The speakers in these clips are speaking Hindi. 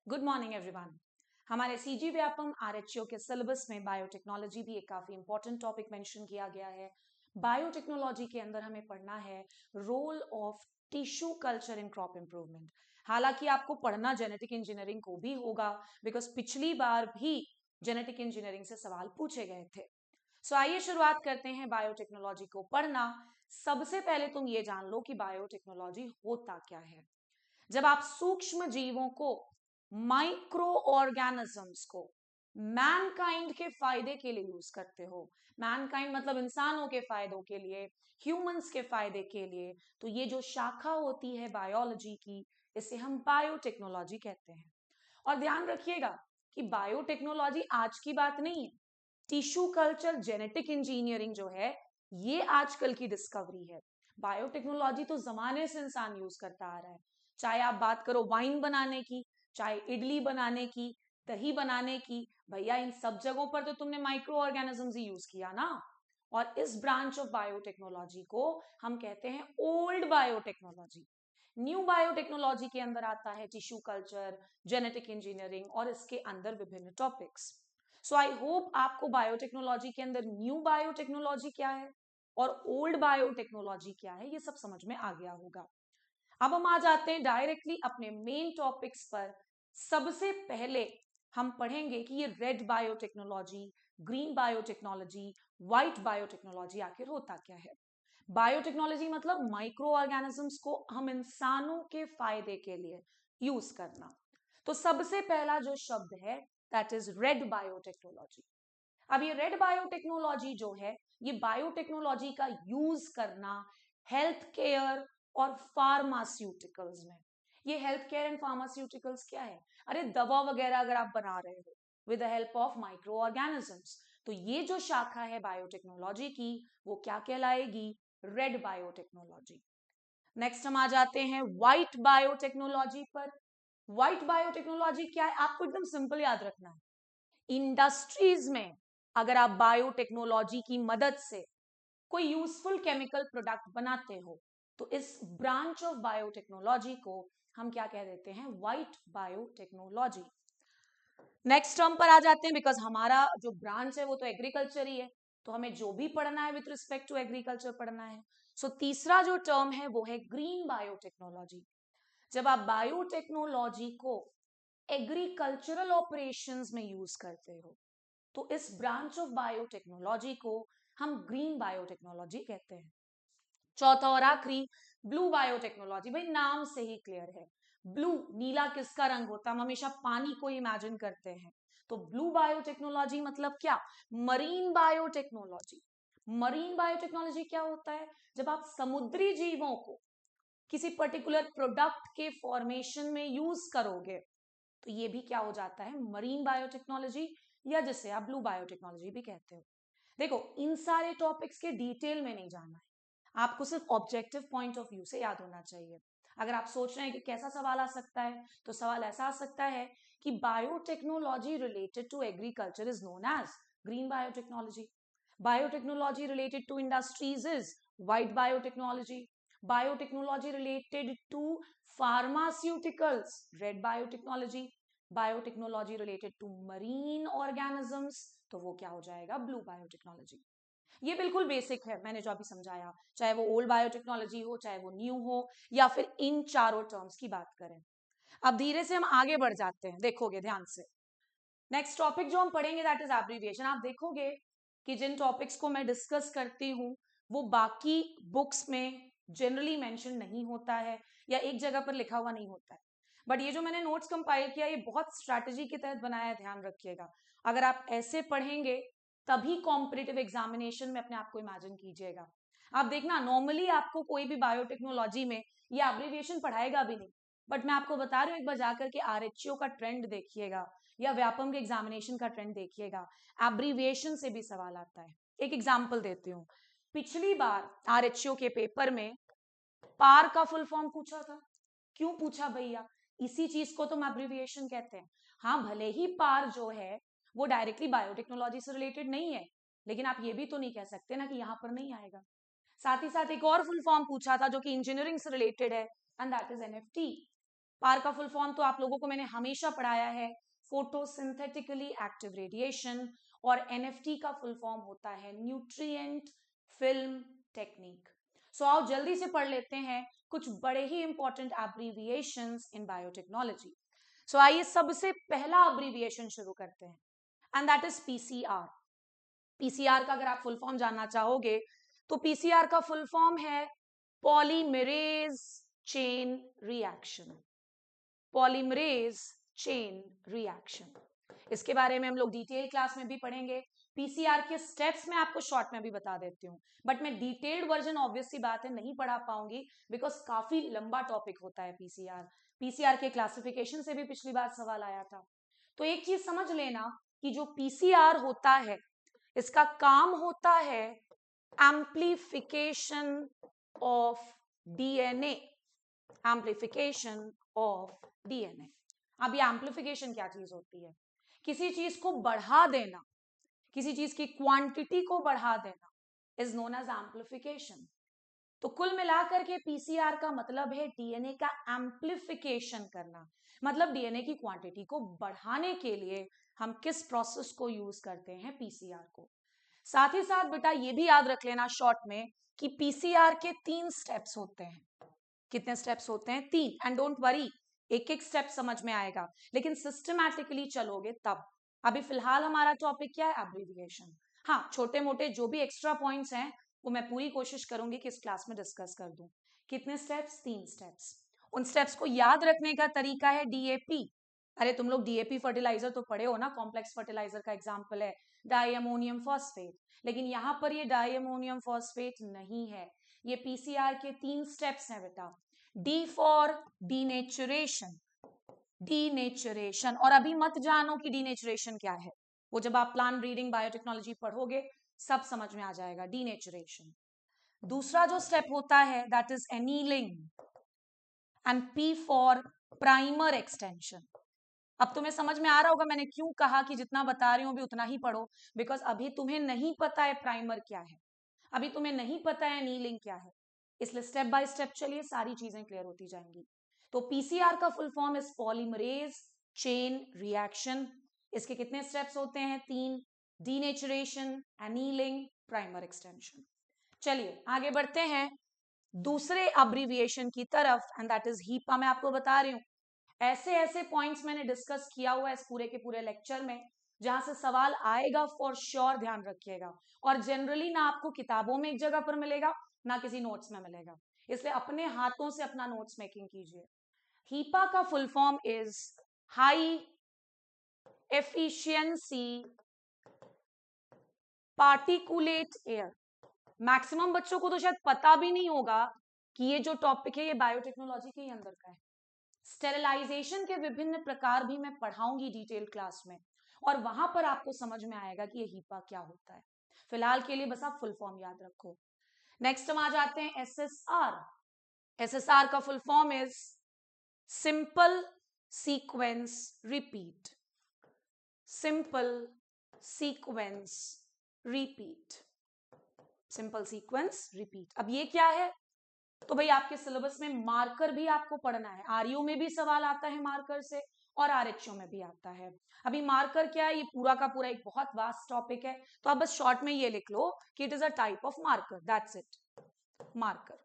Good morning everyone. हमारे सीजी व्यापम आरएचओ के सिलेबस में बायोटेक्नोलॉजी भी एक काफी इंपॉर्टेंट टॉपिक मेंशन किया गया है। बायोटेक्नोलॉजी के अंदर हमें पढ़ना है role of tissue culture in crop improvement. हालांकि आपको पढ़ना जेनेटिक इंजीनियरिंग को भी होगा, बिकॉज पिछली बार भी जेनेटिक इंजीनियरिंग से सवाल पूछे गए थे। सो आइए शुरुआत करते हैं बायोटेक्नोलॉजी को पढ़ना। सबसे पहले तुम ये जान लो कि बायोटेक्नोलॉजी होता क्या है। जब आप सूक्ष्म जीवों को, माइक्रो ऑर्गेनिजम्स को मैनकाइंड के फायदे के लिए यूज करते हो, मैनकाइंड मतलब इंसानों के फायदों के लिए, ह्यूमंस के फायदे के लिए, तो ये जो शाखा होती है बायोलॉजी की, इसे हम बायोटेक्नोलॉजी कहते हैं। और ध्यान रखिएगा कि बायोटेक्नोलॉजी आज की बात नहीं है। टिश्यू कल्चर जेनेटिक इंजीनियरिंग जो है, ये आजकल की डिस्कवरी है। बायोटेक्नोलॉजी तो जमाने से इंसान यूज करता आ रहा है। चाहे आप बात करो वाइन बनाने की, चाहे इडली बनाने की, दही बनाने की, भैया इन सब जगहों पर तो तुमने माइक्रो ऑर्गेनिजम्स ही यूज किया ना। और इस ब्रांच ऑफ बायोटेक्नोलॉजी को हम कहते हैं ओल्ड बायोटेक्नोलॉजी। न्यू बायोटेक्नोलॉजी के अंदर आता है टिश्यू कल्चर, जेनेटिक इंजीनियरिंग और इसके अंदर विभिन्न टॉपिक्स। सो आई होप आपको बायोटेक्नोलॉजी के अंदर न्यू बायोटेक्नोलॉजी क्या है और ओल्ड बायोटेक्नोलॉजी क्या है, ये सब समझ में आ गया होगा। अब हम आ जाते हैं डायरेक्टली अपने मेन टॉपिक्स पर। सबसे पहले हम पढ़ेंगे कि ये red biotechnology, green biotechnology, white biotechnology आखिर होता क्या है। बायोटेक्नोलॉजी मतलब माइक्रो ऑर्गेनिजम्स को हम इंसानों के फायदे के लिए यूज करना। तो सबसे पहला जो शब्द है दैट इज रेड बायोटेक्नोलॉजी। अब ये रेड बायोटेक्नोलॉजी जो है, ये बायोटेक्नोलॉजी का यूज करना हेल्थ केयर और फार्मास्यूटिकल्स में। ये हेल्थ केयर एंड फार्मास्यूटिकल्स क्या है? अरे दवा वगैरह अगर आप बना रहे हो with the help of micro organisms, तो ये जो शाखा है बायोटेक्नोलॉजी की, वो क्या कहलाएगी? Red biotechnology. नेक्स्ट हम आ जाते हैं व्हाइट बायोटेक्नोलॉजी पर। व्हाइट बायोटेक्नोलॉजी क्या है? आपको एकदम सिंपल याद रखना है। इंडस्ट्रीज में अगर आप बायोटेक्नोलॉजी की मदद से कोई यूजफुल केमिकल प्रोडक्ट बनाते हो, तो इस ब्रांच ऑफ बायोटेक्नोलॉजी को हम क्या कह देते हैं? White biotechnology. नेक्स्ट टर्म पर आ जाते हैं, बिकॉज हमारा जो ब्रांच है वो तो एग्रीकल्चर ही है, तो हमें जो भी पढ़ना है विथ रिस्पेक्ट टू एग्रीकल्चर पढ़ना है। सो तीसरा जो टर्म है वो है ग्रीन बायोटेक्नोलॉजी। जब आप बायोटेक्नोलॉजी को एग्रीकल्चरल ऑपरेशंस में यूज करते हो, तो इस ब्रांच ऑफ बायोटेक्नोलॉजी को हम ग्रीन बायोटेक्नोलॉजी कहते हैं। चौथा और आखिरी ब्लू बायोटेक्नोलॉजी। भाई नाम से ही क्लियर है, ब्लू नीला किसका रंग होता है? हम हमेशा पानी को इमेजिन करते हैं। तो ब्लू बायोटेक्नोलॉजी मतलब क्या? Marine biotechnology. मरीन बायोटेक्नोलॉजी क्या होता है? जब आप समुद्री जीवों को किसी पर्टिकुलर प्रोडक्ट के फॉर्मेशन में यूज करोगे, तो ये भी क्या हो जाता है? मरीन बायोटेक्नोलॉजी, या जिसे आप ब्लू बायोटेक्नोलॉजी भी कहते हो। देखो इन सारे टॉपिक्स के डिटेल में नहीं जानना है, आपको सिर्फ ऑब्जेक्टिव पॉइंट ऑफ व्यू से याद होना चाहिए। अगर आप सोच रहे हैं कि कैसा सवाल आ सकता है, तो सवाल ऐसा आ सकता है कि biotechnology related to agriculture is known as green biotechnology, biotechnology related to industries is white biotechnology, biotechnology related to pharmaceuticals red biotechnology, biotechnology related to marine organisms, तो वो क्या हो जाएगा? Blue biotechnology. ये बिल्कुल बेसिक है मैंने जो अभी समझाया, चाहे वो ओल्ड बायोटेक्नोलॉजी हो, चाहे वो न्यू हो, या फिर इन चारों टर्म्स की बात करें। अब धीरे से हम आगे बढ़ जाते हैं, देखोगे ध्यान से। नेक्स्ट टॉपिक जो हम पढ़ेंगे दैट इज एब्रीविएशन। आप देखोगे कि जिन टॉपिक्स को मैं डिस्कस करती हूँ वो बाकी बुक्स में जनरली मेंशन नहीं होता है, या एक जगह पर लिखा हुआ नहीं होता है। बट ये जो मैंने नोट्स कंपाइल किया, ये बहुत स्ट्रैटेजी के तहत बनाया है, ध्यान रखिएगा। अगर आप ऐसे पढ़ेंगे तभी कॉम्पिटिटिव एग्जामिनेशन में अपने आप को इमेजिन कीजिएगा। आप देखना नॉर्मली आपको कोई भी बायोटेक्नोलॉजी में ये एब्रीविएशन पढ़ाएगा भी नहीं, बट मैं आपको बता रही हूँ, एक बार जाकर के आरएचओ का ट्रेंड देखिएगा या व्यापम के एग्जामिनेशन का ट्रेंड देखिएगा, एब्रीविएशन से भी सवाल आता है। एक एग्जाम्पल देती हूँ। पिछली बार आरएचओ के पेपर में पार का फुल फॉर्म पूछा था। क्यों पूछा भैया? इसी चीज को तो हम एब्रीविएशन कहते हैं। हाँ भले ही पार जो है वो डायरेक्टली बायोटेक्नोलॉजी से रिलेटेड नहीं है, लेकिन आप ये भी तो नहीं कह सकते ना कि यहां पर नहीं आएगा। साथ ही साथ एक और फुल फॉर्म पूछा था जो कि इंजीनियरिंग से रिलेटेड है, एंड दैट इज एनएफटी। पार का फुल फॉर्म तो आप लोगों को मैंने हमेशा पढ़ाया है, फोटोसिंथेटिकली एक्टिव रेडिएशन, और एनएफटी का फुल फॉर्म होता है न्यूट्रिएंट फिल्म टेक्निक। सो आओ जल्दी से पढ़ लेते हैं कुछ बड़े ही इंपॉर्टेंट एब्रीविएशंस इन बायोटेक्नोलॉजी। सो आइए सबसे पहला अब्रीविएशन शुरू करते हैं, and that is PCR. PCR का अगर आप फुल फॉर्म जानना चाहोगे तो पीसीआर का फुल फॉर्म है polymerase chain reaction. Polymerase chain reaction, इसके बारे में हम लोग डिटेल क्लास में भी पढ़ेंगे। पीसीआर के स्टेप्स मैं आपको शॉर्ट में भी बता देती हूँ, बट मैं डिटेल्ड वर्जन ऑब्वियस सी बात है नहीं पढ़ा पाऊंगी, बिकॉज काफी लंबा टॉपिक होता है पीसीआर। पीसीआर के क्लासिफिकेशन से भी पिछली बार सवाल आया था। तो एक चीज समझ लेना कि जो पीसीआर होता है इसका काम होता है amplification of DNA. Amplification of DNA. अब ये एम्प्लीफिकेशन क्या चीज होती है? किसी चीज को बढ़ा देना, किसी चीज की क्वांटिटी को बढ़ा देना इज नोन एज एम्प्लीफिकेशन। तो कुल मिलाकर के पीसीआर का मतलब है डीएनए का एम्प्लीफिकेशन करना, मतलब डीएनए की क्वांटिटी को बढ़ाने के लिए हम किस प्रोसेस को यूज करते हैं, पीसीआर को। साथ ही साथ बेटा ये भी याद रख लेना शॉर्ट में कि पीसीआर के 3 स्टेप्स होते हैं। कितने स्टेप्स होते हैं? 3। एंड डोंट वरी, एक एक स्टेप समझ में आएगा, लेकिन सिस्टमैटिकली चलोगे तब। अभी फिलहाल हमारा टॉपिक क्या है? एब्रीविएशन। हाँ, छोटे मोटे जो भी एक्स्ट्रा पॉइंट्स हैं वो मैं पूरी कोशिश करूंगी कि इस क्लास में डिस्कस कर दूं। कितने स्टेप्स? 3 स्टेप्स। उन स्टेप्स को याद रखने का तरीका है डीएपी। अरे तुम लोग डीएपी फर्टिलाइजर तो पढ़े हो ना, कॉम्प्लेक्स फर्टिलाइजर का एग्जाम्पल है डाई अमोनियम फॉस्फेट, लेकिन यहां पर ये डाई अमोनियम फॉस्फेट नहीं है, ये पीसीआर के 3 स्टेप्स हैं बेटा। D for denaturation. डीनेचुरेशन, और अभी मत जानो कि डीनेचुरेशन क्या है, वो जब आप प्लांट ब्रीडिंग बायोटेक्नोलॉजी पढ़ोगे सब समझ में आ जाएगा। डीनेचुरेशन। दूसरा जो स्टेप होता है that is annealing, and P for primer extension. अब तुम्हें समझ में आ रहा होगा मैंने क्यों कहा कि जितना बता रही हूं भी उतना ही पढ़ो, बिकॉज अभी तुम्हें नहीं पता है प्राइमर क्या है, अभी तुम्हें नहीं पता है एनीलिंग क्या है, इसलिए स्टेप बाय स्टेप चलिए सारी चीजें क्लियर होती जाएंगी। तो पीसीआर का full form is polymerase chain reaction. इसके कितने स्टेप्स होते हैं? 3। Denaturation, annealing, primer extension. चलिए आगे बढ़ते हैं दूसरे अब्रीविएशन की तरफ, एंड दैट इज हीपा। मैं आपको बता रही हूं ऐसे ऐसे पॉइंट्स मैंने डिस्कस किया हुआ है इस पूरे के पूरे लेक्चर में जहां से सवाल आएगा, फॉर श्योर ध्यान रखिएगा। और जनरली ना आपको किताबों में एक जगह पर मिलेगा ना किसी नोट्स में मिलेगा, इसलिए अपने हाथों से अपना नोट्स मेकिंग कीजिए। हीपा का full form is high efficiency particulate air. Maximum बच्चों को तो शायद पता भी नहीं होगा कि ये जो टॉपिक है ये बायोटेक्नोलॉजी के ही अंदर का है। स्टेरिलाइजेशन के विभिन्न प्रकार भी मैं पढ़ाऊंगी डिटेल क्लास में, और वहां पर आपको समझ में आएगा कि ये हीपा क्या होता है। फिलहाल के लिए बस आप फुल फॉर्म याद रखो। नेक्स्ट हम आ जाते हैं एसएसआर। एसएसआर का full form is simple sequence repeat. Simple sequence repeat. Simple sequence repeat. अब ये क्या है? तो भाई आपके सिलेबस में मार्कर भी आपको पढ़ना है, आरयू में भी सवाल आता है मार्कर से और आरएचओ में भी आता है। अभी मार्कर क्या है? ये पूरा का पूरा एक बहुत वास्ट टॉपिक है, तो आप बस शॉर्ट में ये लिख लो कि it is a type of marker, that's it, marker.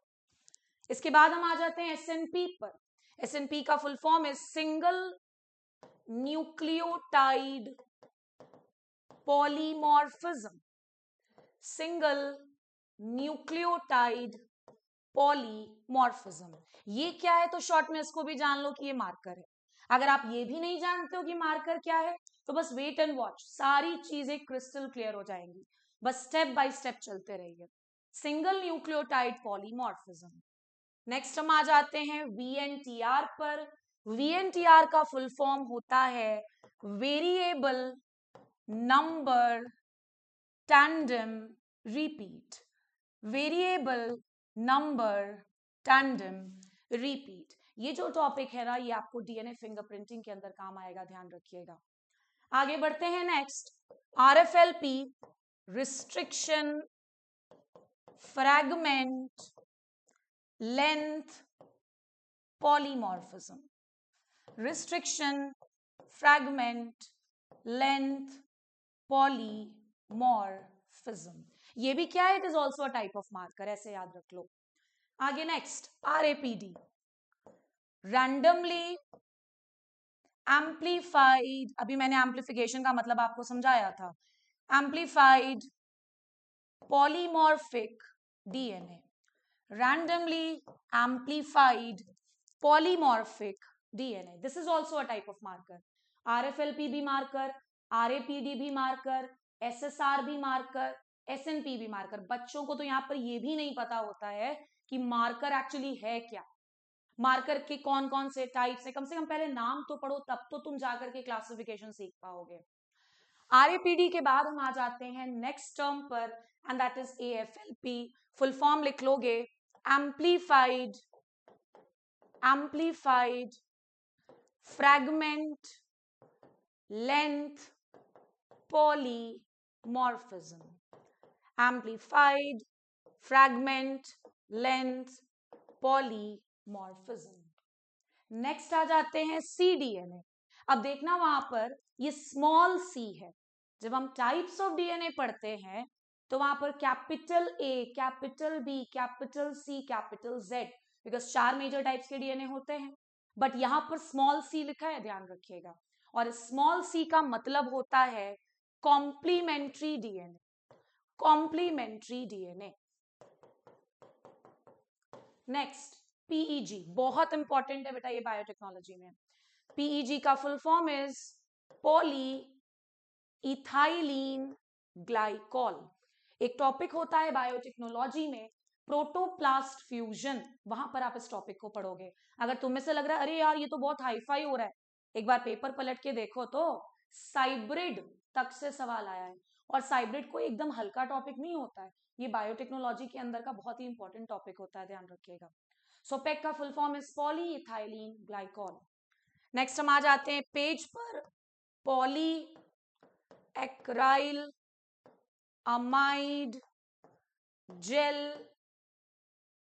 इसके बाद हम आ जाते हैं एसएनपी पर। एसएनपी का full form is single nucleotide polymorphism. Single nucleotide polymorphism, ये क्या है? तो शॉर्ट में इसको भी जान लो कि ये मार्कर है। अगर आप ये भी नहीं जानते हो कि मार्कर क्या है तो बस वेट एंड वॉच, सारी चीजें क्रिस्टल क्लियर हो जाएंगी, बस स्टेप बाय स्टेप चलते रहिए। Single nucleotide polymorphism. नेक्स्ट हम आ जाते हैं वीएनटीआर पर। वीएनटीआर का फुल फॉर्म होता है variable number tandem repeat. Variable number tandem repeat, ये जो टॉपिक है ना ये आपको डीएनए फिंगरप्रिंटिंग के अंदर काम आएगा, ध्यान रखिएगा। आगे बढ़ते हैं next, RFLP restriction fragment length polymorphism. Restriction, fragment, length, polymorphism. ये भी क्या है? It is also a type of marker, ऐसे याद रख लो। आगे नेक्स्ट RAPD, रैंडमली एम्प्लीफाइड। अभी मैंने एम्प्लीफिकेशन का मतलब आपको समझाया था। Amplified polymorphic DNA, randomly amplified polymorphic DNA. This is also a type of marker. RFLP भी marker, RAPD भी marker, SSR भी marker, SNP भी marker. बच्चों को तो यहाँ पर ये भी नहीं पता होता है कि मार्कर एक्चुअली है क्या, मार्कर के कौन कौन से टाइप्स है। कम से कम पहले नाम तो पढ़ो, तब तो तुम जाकर के क्लासिफिकेशन सीख पाओगे। RAPD के बाद हम आ जाते हैं नेक्स्ट टर्म पर, and that is AFLP। Full form लिख लोगे, amplified fragment length polymorphism. Amplified fragment length polymorphism. Next आ जाते हैं cDNA। अब देखना वहां पर ये स्मॉल c है। जब हम टाइप्स ऑफ DNA पढ़ते हैं तो वहां पर capital A, capital B, capital C, capital Z, because 4 major types के DNA होते हैं। बट यहां पर स्मॉल c लिखा है, ध्यान रखिएगा। और स्मॉल c का मतलब होता है complementary DNA, complementary DNA। Next PEG, बहुत इंपॉर्टेंट है बेटा ये बायोटेक्नोलॉजी में। PEG का full form is poly ethylene glycol. एक टॉपिक होता है बायोटेक्नोलॉजी में प्रोटोप्लास्ट फ्यूजन, वहां पर आप इस टॉपिक को पढ़ोगे। अगर तुम्हें से लग रहा है अरे यार ये तो बहुत हाईफाई हो रहा है, एक बार पेपर पलट के देखो तो साइब्रिड तक से सवाल आया है। और साइब्रिड कोई एकदम हल्का टॉपिक नहीं होता है, ये बायोटेक्नोलॉजी के अंदर का बहुत ही इंपॉर्टेंट टॉपिक होता है, ध्यान रखिएगा। सो पेक का full form is poly ethylene glycol. Next हम आ जाते हैं पेज पर, poly एक्राइल amide gel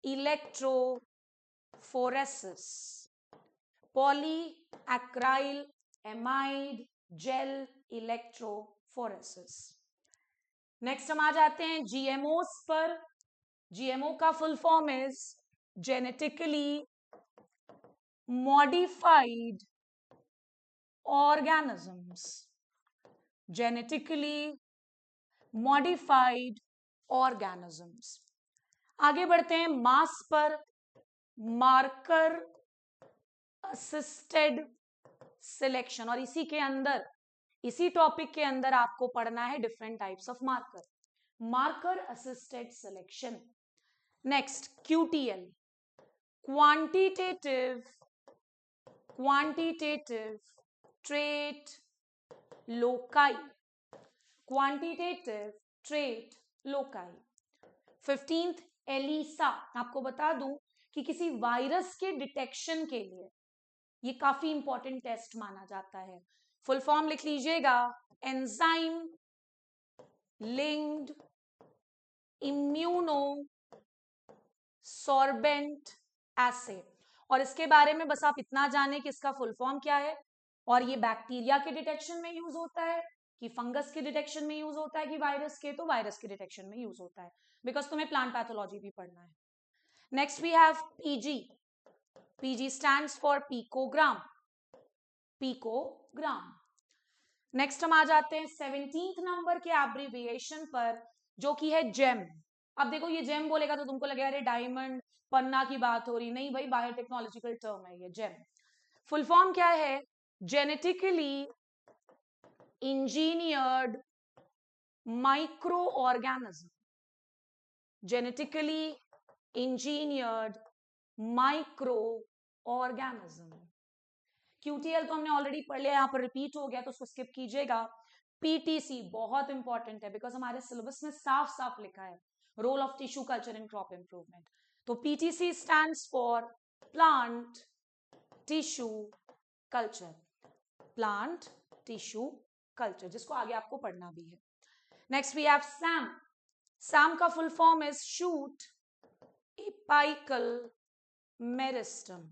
electrophoresis, poly एक्राइल amide gel electrophoresis. Next हम आ जाते हैं GMOs पर। GMO का full form is genetically modified organisms, genetically modified organisms। आगे बढ़ते हैं मास पर, मार्कर असिस्टेड सिलेक्शन। और इसी के अंदर, इसी टॉपिक के अंदर आपको पढ़ना है different types of marker, marker assisted selection. Next QTL, quantitative trait loci, quantitative trait loci. 15th ELISA, आपको बता दूं कि किसी वायरस के डिटेक्शन के लिए ये काफी इंपॉर्टेंट टेस्ट माना जाता है। फुल फॉर्म लिख लीजिएगा, एंजाइम लिंक्ड इम्यूनो सॉर्बेंट एसे। और इसके बारे में बस आप इतना जाने कि इसका फुल फॉर्म क्या है, और ये बैक्टीरिया के डिटेक्शन में यूज होता है कि फंगस के डिटेक्शन में यूज होता है कि वायरस के, तो वायरस के डिटेक्शन में यूज होता है, बिकॉज तुम्हें प्लांट पैथोलॉजी भी पढ़ना है। Next we have PG। PG stands for picogram, picogram. Next हम आ जाते हैं 17th नंबर के एब्रिविएशन पर, जो कि है जेम। अब देखो ये जेम बोलेगा तो तुमको लगेगा अरे डायमंड पन्ना की बात हो रही, नहीं भाई, बायोटेक्नोलॉजिकल टर्म है ये जेम। फुल फॉर्म क्या है? Genetically engineered micro organism, genetically engineered micro organism. QTL तो हमने ऑलरेडी पढ़ लिया, यहां पर रिपीट हो गया तो उसको स्किप कीजिएगा। PTC बहुत इंपॉर्टेंट है, बिकॉज हमारे सिलेबस में साफ साफ लिखा है role of tissue culture in crop improvement. तो PTC stands for plant tissue culture, plant tissue culture, जिसको आगे आपको पढ़ना भी है। Next we have SAM। SAM का full form is shoot apical meristem.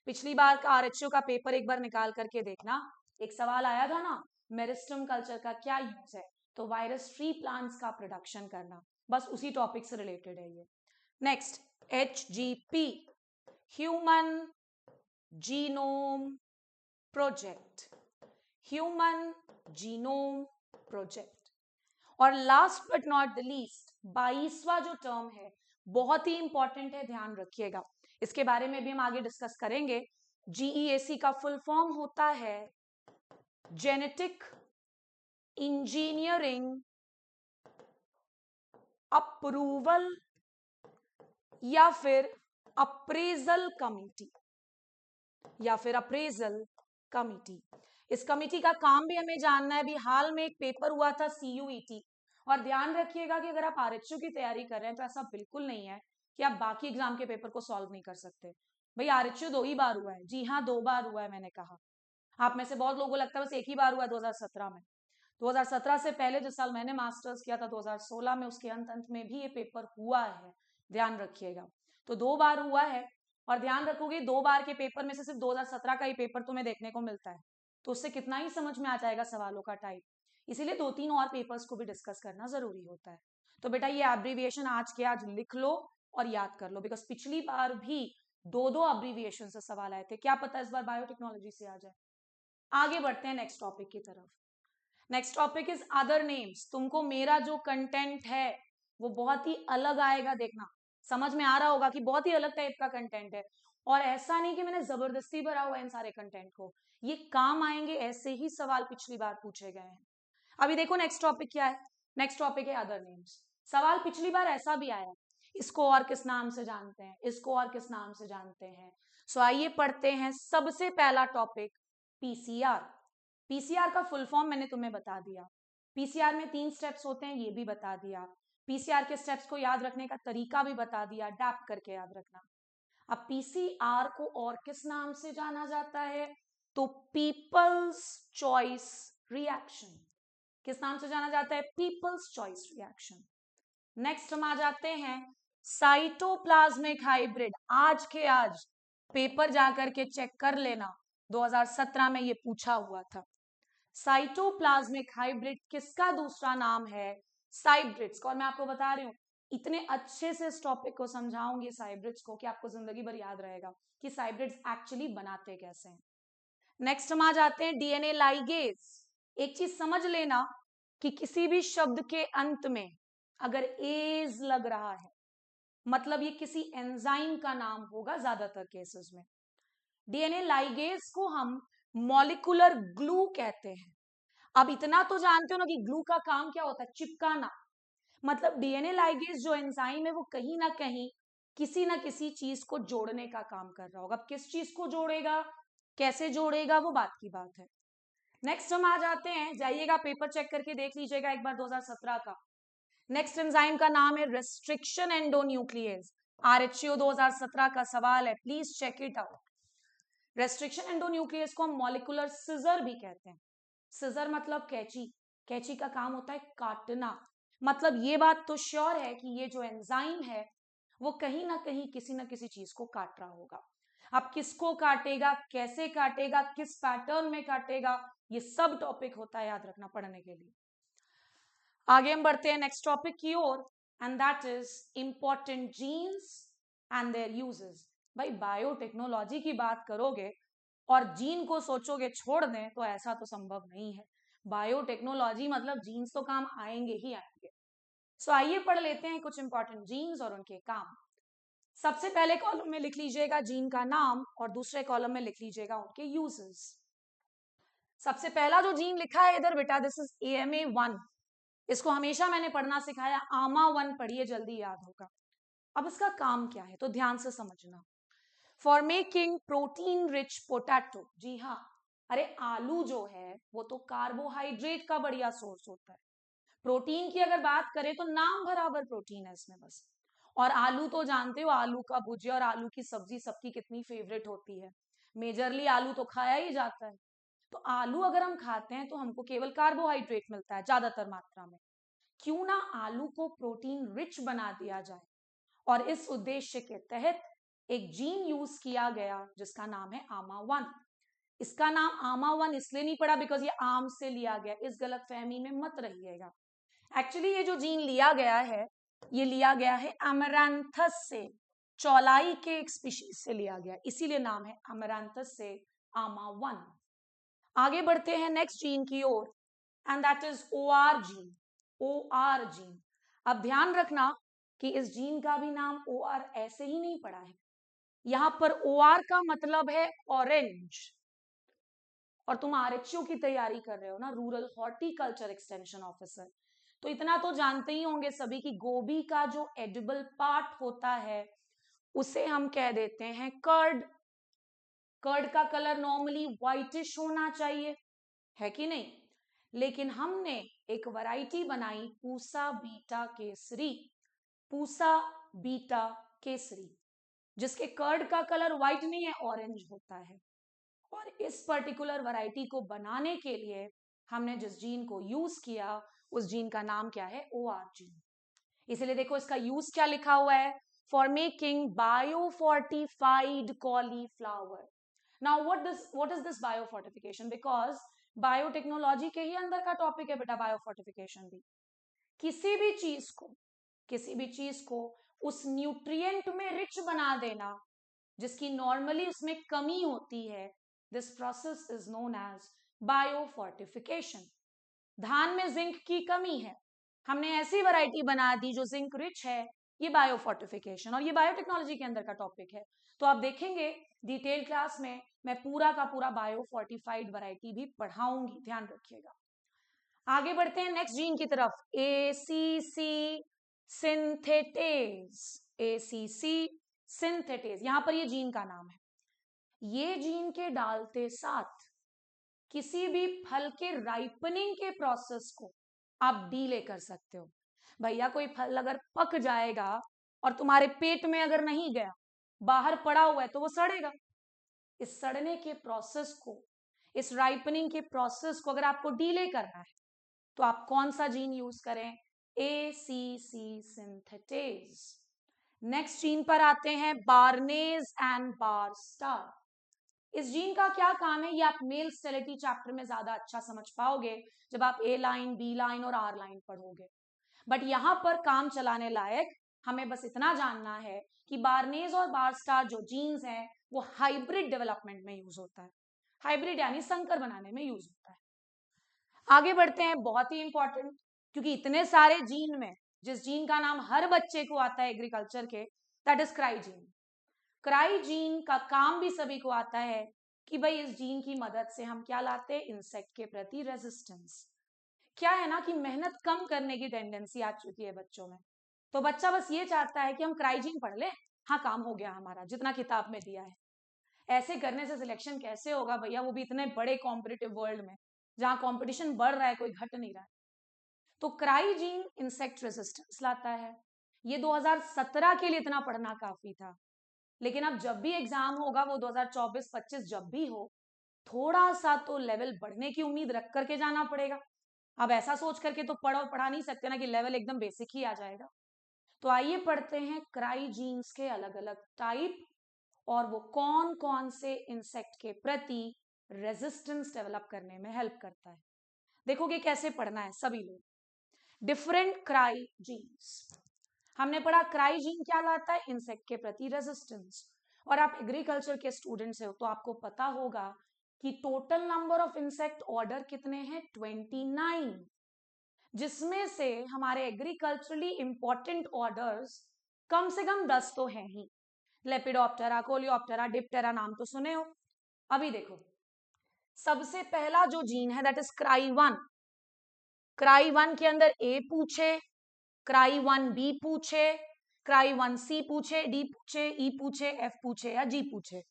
पिछली बार का आरएचओ का पेपर एक बार निकाल करके देखना, एक सवाल आया था ना, मेरिस्टम कल्चर का क्या यूज है, तो वायरस फ्री प्लांट्स का प्रोडक्शन करना, बस उसी टॉपिक से रिलेटेड है ये। Next HGP, human genome project, human genome project. और last but not the least 22वां जो टर्म है बहुत ही इंपॉर्टेंट है, ध्यान रखिएगा, इसके बारे में भी हम आगे डिस्कस करेंगे। GEAC का फुल फॉर्म होता है जेनेटिक इंजीनियरिंग अप्रूवल या फिर अप्रेजल कमिटी, या फिर अप्रेजल कमिटी। इस कमिटी का काम भी हमें जानना है। अभी हाल में एक पेपर हुआ था CUET, और ध्यान रखिएगा कि अगर आप आरएचओ की तैयारी कर रहे हैं तो ऐसा बिल्कुल नहीं है कि आप बाकी एग्जाम के पेपर को सॉल्व नहीं कर सकते। भाई आरएचओ 2 ही बार हुआ है, जी हाँ 2 बार हुआ है, मैंने कहा। आप में से बहुत लोगों को लगता है बस एक ही बार हुआ है 2017 में। 2017 से पहले जिस साल मैंने मास्टर्स किया था 2016 में, उसके अंत में भी ये पेपर हुआ है, ध्यान रखिएगा। तो 2 बार हुआ है, और ध्यान रखोगे 2 बार के पेपर में से सिर्फ 2017 का ही पेपर तुम्हें देखने को मिलता है, तो उससे कितना ही समझ में आ जाएगा सवालों का टाइप। इसीलिए 2-3 और पेपर्स को भी डिस्कस करना जरूरी होता है। तो बेटा ये एब्रीविएशन आज के आज लिख लो और याद कर लो, बिकॉज पिछली बार भी 2-2 एब्रीविएशन से सवाल आए थे, क्या पता इस बार बायोटेक्नोलॉजी से आ जाए। आगे बढ़ते हैं नेक्स्ट टॉपिक की तरफ। Next topic is other names. तुमको मेरा जो कंटेंट है वो बहुत ही अलग आएगा, देखना समझ में आ रहा होगा कि बहुत ही अलग टाइप का कंटेंट है, और ऐसा नहीं कि मैंने जबरदस्ती भरा हुआ है इन सारे कंटेंट को, ये काम आएंगे, ऐसे ही सवाल पिछली बार पूछे गए हैं। अभी देखो नेक्स्ट टॉपिक क्या है, नेक्स्ट टॉपिक है अदर नेम्स। सवाल पिछली बार ऐसा भी आया, इसको और किस नाम से जानते हैं, इसको और किस नाम से जानते हैं। सो आइए पढ़ते हैं सबसे पहला टॉपिक पीसीआर। पीसीआर का फुल फॉर्म मैंने तुम्हें बता दिया, पीसीआर में 3 स्टेप्स होते हैं ये भी बता दिया, पीसीआर के स्टेप्स को याद रखने का तरीका भी बता दिया, डैप करके याद रखना। अब पीसीआर को और किस नाम से जाना जाता है, तो पीपल्स चॉइस रिएक्शन। किस नाम से जाना जाता है, पीपल्स चॉइस रिएक्शन। नेक्स्ट हम आ जाते हैं साइटोप्लाज्मिक हाइब्रिड। आज के आज पेपर जाकर के चेक कर लेना, 2017 में ये पूछा हुआ था। साइटोप्लाज्मिक हाइब्रिड किसका दूसरा नाम है, साइब्रिड्स। और मैं आपको बता रही हूँ इतने अच्छे से इस टॉपिक को समझाऊंगी साइब्रिड्स को कि आपको जिंदगी भर याद रहेगा कि साइब्रिड्स एक्चुअली बनाते कैसे हैं। नेक्स्ट हम आ जाते हैं डीएनए लाइगेज। एक चीज समझ लेना कि किसी भी शब्द के अंत में अगर एज लग रहा है मतलब ये किसी एंजाइम का नाम होगा ज्यादातर केसेस में। डीएनए लाइगेज को हम मॉलिक्यूलर ग्लू कहते हैं। अब इतना तो जानते हो ना कि ग्लू का काम क्या होता है, चिपकाना। मतलब डीएनए लाइगेज जो एंजाइम है वो कहीं ना कहीं किसी ना किसी चीज को जोड़ने का काम कर रहा होगा। अब किस चीज को जोड़ेगा, कैसे जोड़ेगा, वो बात की बात है। नेक्स्ट हम आ जाते हैं, जाइएगा पेपर चेक करके देख लीजिएगा एक बार 2017 का। नेक्स्ट एंजाइम का नाम है रेस्ट्रिक्शन एंडोन्यूक्लियस। आरएचओ 2017 का सवाल है, please check it out. Restriction endonuclease को हम मॉलिक्यूलर सिजर भी कहते हैं। सिजर मतलब कैंची, कैंची का काम होता है काटना। मतलब ये बात तो श्योर है कि ये जो एंजाइम है वो कहीं ना कहीं किसी ना किसी चीज को काट रहा होगा। अब किसको काटेगा, कैसे काटेगा, किस पैटर्न में काटेगा, ये सब टॉपिक होता है याद रखना पढ़ने के लिए। आगे हम बढ़ते हैं नेक्स्ट टॉपिक की ओर, and that is important genes and their uses. भाई बायोटेक्नोलॉजी की बात करोगे और जीन को सोचोगे छोड़ दें तो ऐसा तो संभव नहीं है। बायोटेक्नोलॉजी मतलब जीन्स तो काम आएंगे ही आएंगे। सो आइए पढ़ लेते हैं कुछ इंपॉर्टेंट जीन्स और उनके काम। सबसे पहले कॉलम में लिख लीजिएगा जीन का नाम और दूसरे कॉलम में लिख लीजिएगा उनके यूजेस। सबसे पहला जो जीन लिखा है इधर बेटा, दिस इज AMA1। इसको हमेशा मैंने पढ़ना सिखाया, AMA1 पढ़िए, जल्दी याद होगा। अब इसका काम क्या है तो ध्यान से समझना। For making protein rich potato, जी हाँ, अरे आलू जो है वो तो कार्बोहाइड्रेट का बढ़िया सोर्स होता है। प्रोटीन की अगर बात करें तो नाम बराबर प्रोटीन है इसमें बस। और आलू तो जानते हो, आलू का भुजिया और आलू की सब्जी सबकी कितनी फेवरेट होती है। मेजरली आलू तो खाया ही जाता है। तो आलू अगर हम खाते हैं तो हमको केवल कार्बोहाइड्रेट मिलता है ज्यादातर मात्रा में। क्यों ना आलू को प्रोटीन रिच बना दिया जाए, और इस उद्देश्य के तहत एक जीन यूज किया गया जिसका नाम है AMA1। इसका नाम AMA1 इसलिए नहीं पड़ा बिकॉज ये आम से लिया गया, इस गलत फहमी में मत रहिएगा। एक्चुअली ये जो जीन लिया गया है, ये लिया गया है अमरांथस से, चौलाई के एक स्पीशीज से लिया गया, इसीलिए नाम है अमरांथस से AMA1। आगे बढ़ते हैं नेक्स्ट जीन की ओर, and that is OR gene. OR gene, अब ध्यान रखना कि इस जीन का भी नाम OR ऐसे ही नहीं पड़ा है। यहां पर OR का मतलब है ऑरेंज, और तुम RHO की तैयारी कर रहे हो ना, रूरल हॉर्टिकल्चर एक्सटेंशन ऑफिसर, तो इतना तो जानते ही होंगे सभी कि गोभी का जो एडिबल पार्ट होता है उसे हम कह देते हैं कर्ड। कर्ड का कलर नॉर्मली व्हाइटिश होना चाहिए, है कि नहीं? लेकिन हमने एक वैरायटी बनाई पूसा बीटा केसरी, पूसा बीटा केसरी, जिसके कर्ड का कलर व्हाइट नहीं है, ऑरेंज होता है। और इस पर्टिकुलर वैरायटी को बनाने के लिए हमने जिस जीन को यूज किया उस जीन का नाम क्या है? OR gene. इसलिए देखो इसका यूज क्या लिखा हुआ है, for making biofortified cauliflower. Now what is this biofortification? Because biotechnology के ही अंदर का टॉपिक है बेटा बायोफोर्टिफिकेशन भी। किसी भी चीज को उस न्यूट्रिएंट में रिच बना देना जिसकी नॉर्मली उसमें कमी होती है, this process is known as biofortification. धान में जिंक की कमी है, हमने ऐसी वैरायटी बना दी जो जिंक रिच है, ये बायोफोर्टिफिकेशन, और ये बायोटेक्नोलॉजी के अंदर का टॉपिक है। तो आप देखेंगे डिटेल क्लास में मैं पूरा का पूरा बायोफोर्टिफाइड वैरायटी भी पढ़ाऊंगी, ध्यान रखिएगा। आगे बढ़ते हैं नेक्स्ट जीन की तरफ, ACC सिंथेटेज। ACC सिंथेटेज, यहां पर ये जीन का नाम है। ये जीन के डालते साथ किसी भी फल के राइपनिंग के प्रोसेस को आप डीले कर सकते हो। भैया कोई फल अगर पक जाएगा और तुम्हारे पेट में अगर नहीं गया, बाहर पड़ा हुआ है, तो वो सड़ेगा। इस सड़ने के प्रोसेस को, इस राइपनिंग के प्रोसेस को अगर आपको डीले करना है तो आप कौन सा जीन यूज करें? ACC synthetase. नेक्स्ट जीन पर आते हैं बार्नेज एंड बार स्टार। इस जीन का क्या काम है ये आप मेल स्टेरिलिटी चैप्टर में ज्यादा अच्छा समझ पाओगे जब आप A लाइन, B लाइन और R लाइन पढ़ोगे। बट यहां पर काम चलाने लायक हमें बस इतना जानना है कि बार्नेज और बार स्टार जो जीन्स हैं वो हाइब्रिड डेवलपमेंट में यूज होता है। हाइब्रिड यानी संकर बनाने में यूज होता है। आगे बढ़ते हैं, बहुत ही इंपॉर्टेंट, क्योंकि इतने सारे जीन में जिस जीन का नाम हर बच्चे को आता है एग्रीकल्चर के, that is cry gene. Cry gene का काम भी सभी को आता है कि भाई इस जीन की मदद से हम क्या लाते हैं? इंसेक्ट के प्रति रेजिस्टेंस। क्या है ना कि मेहनत कम करने की टेंडेंसी आ चुकी है बच्चों में, तो बच्चा बस ये चाहता है कि हम क्राई जीन पढ़ ले, हाँ काम हो गया हमारा जितना किताब में दिया है। ऐसे करने से सिलेक्शन कैसे होगा भैया, वो भी इतने बड़े कॉम्पिटिटिव वर्ल्ड में जहां कंपटीशन बढ़ रहा है, कोई घट नहीं रहा है। तो क्राई जीन इंसेक्ट रेजिस्टेंस लाता है। ये 2017 के लिए इतना पढ़ना काफी था, लेकिन अब जब भी एग्जाम होगा वो 2024-25 जब भी हो, थोड़ा सा तो लेवल बढ़ने की उम्मीद रख करके जाना पड़ेगा। अब ऐसा सोच करके तो पढ़ा नहीं सकते ना कि लेवल एकदम बेसिक ही आ जाएगा। तो आइए पढ़ते हैं क्राई जीन्स के अलग अलग टाइप और वो कौन कौन से इंसेक्ट के प्रति रेजिस्टेंस डेवलप करने में हेल्प करता है। देखोगे कैसे पढ़ना है सभी लोग। डिफरेंट क्राई जीन्स, हमने पढ़ा क्राई जीन क्या लाता है? इंसेक्ट के प्रति रेजिस्टेंस। और आप एग्रीकल्चर के स्टूडेंट्स हो तो आपको पता होगा कि total number of insect order कितने हैं? 29, जिसमें से हमारे एग्रीकल्चरली इंपॉर्टेंट ऑर्डर्स कम से कम 10 तो हैं ही। लेपिडोप्टेरा, कोलियोप्टेरा, डिप्टेरा नाम तो सुने हो। अभी देखो, सबसे पहला जो जीन है दैट इज क्राई 1। क्राई 1 के अंदर A पूछे, क्राई 1B पूछे, क्राई 1C पूछे, D पूछे, E पूछे, F पूछे या G पूछे,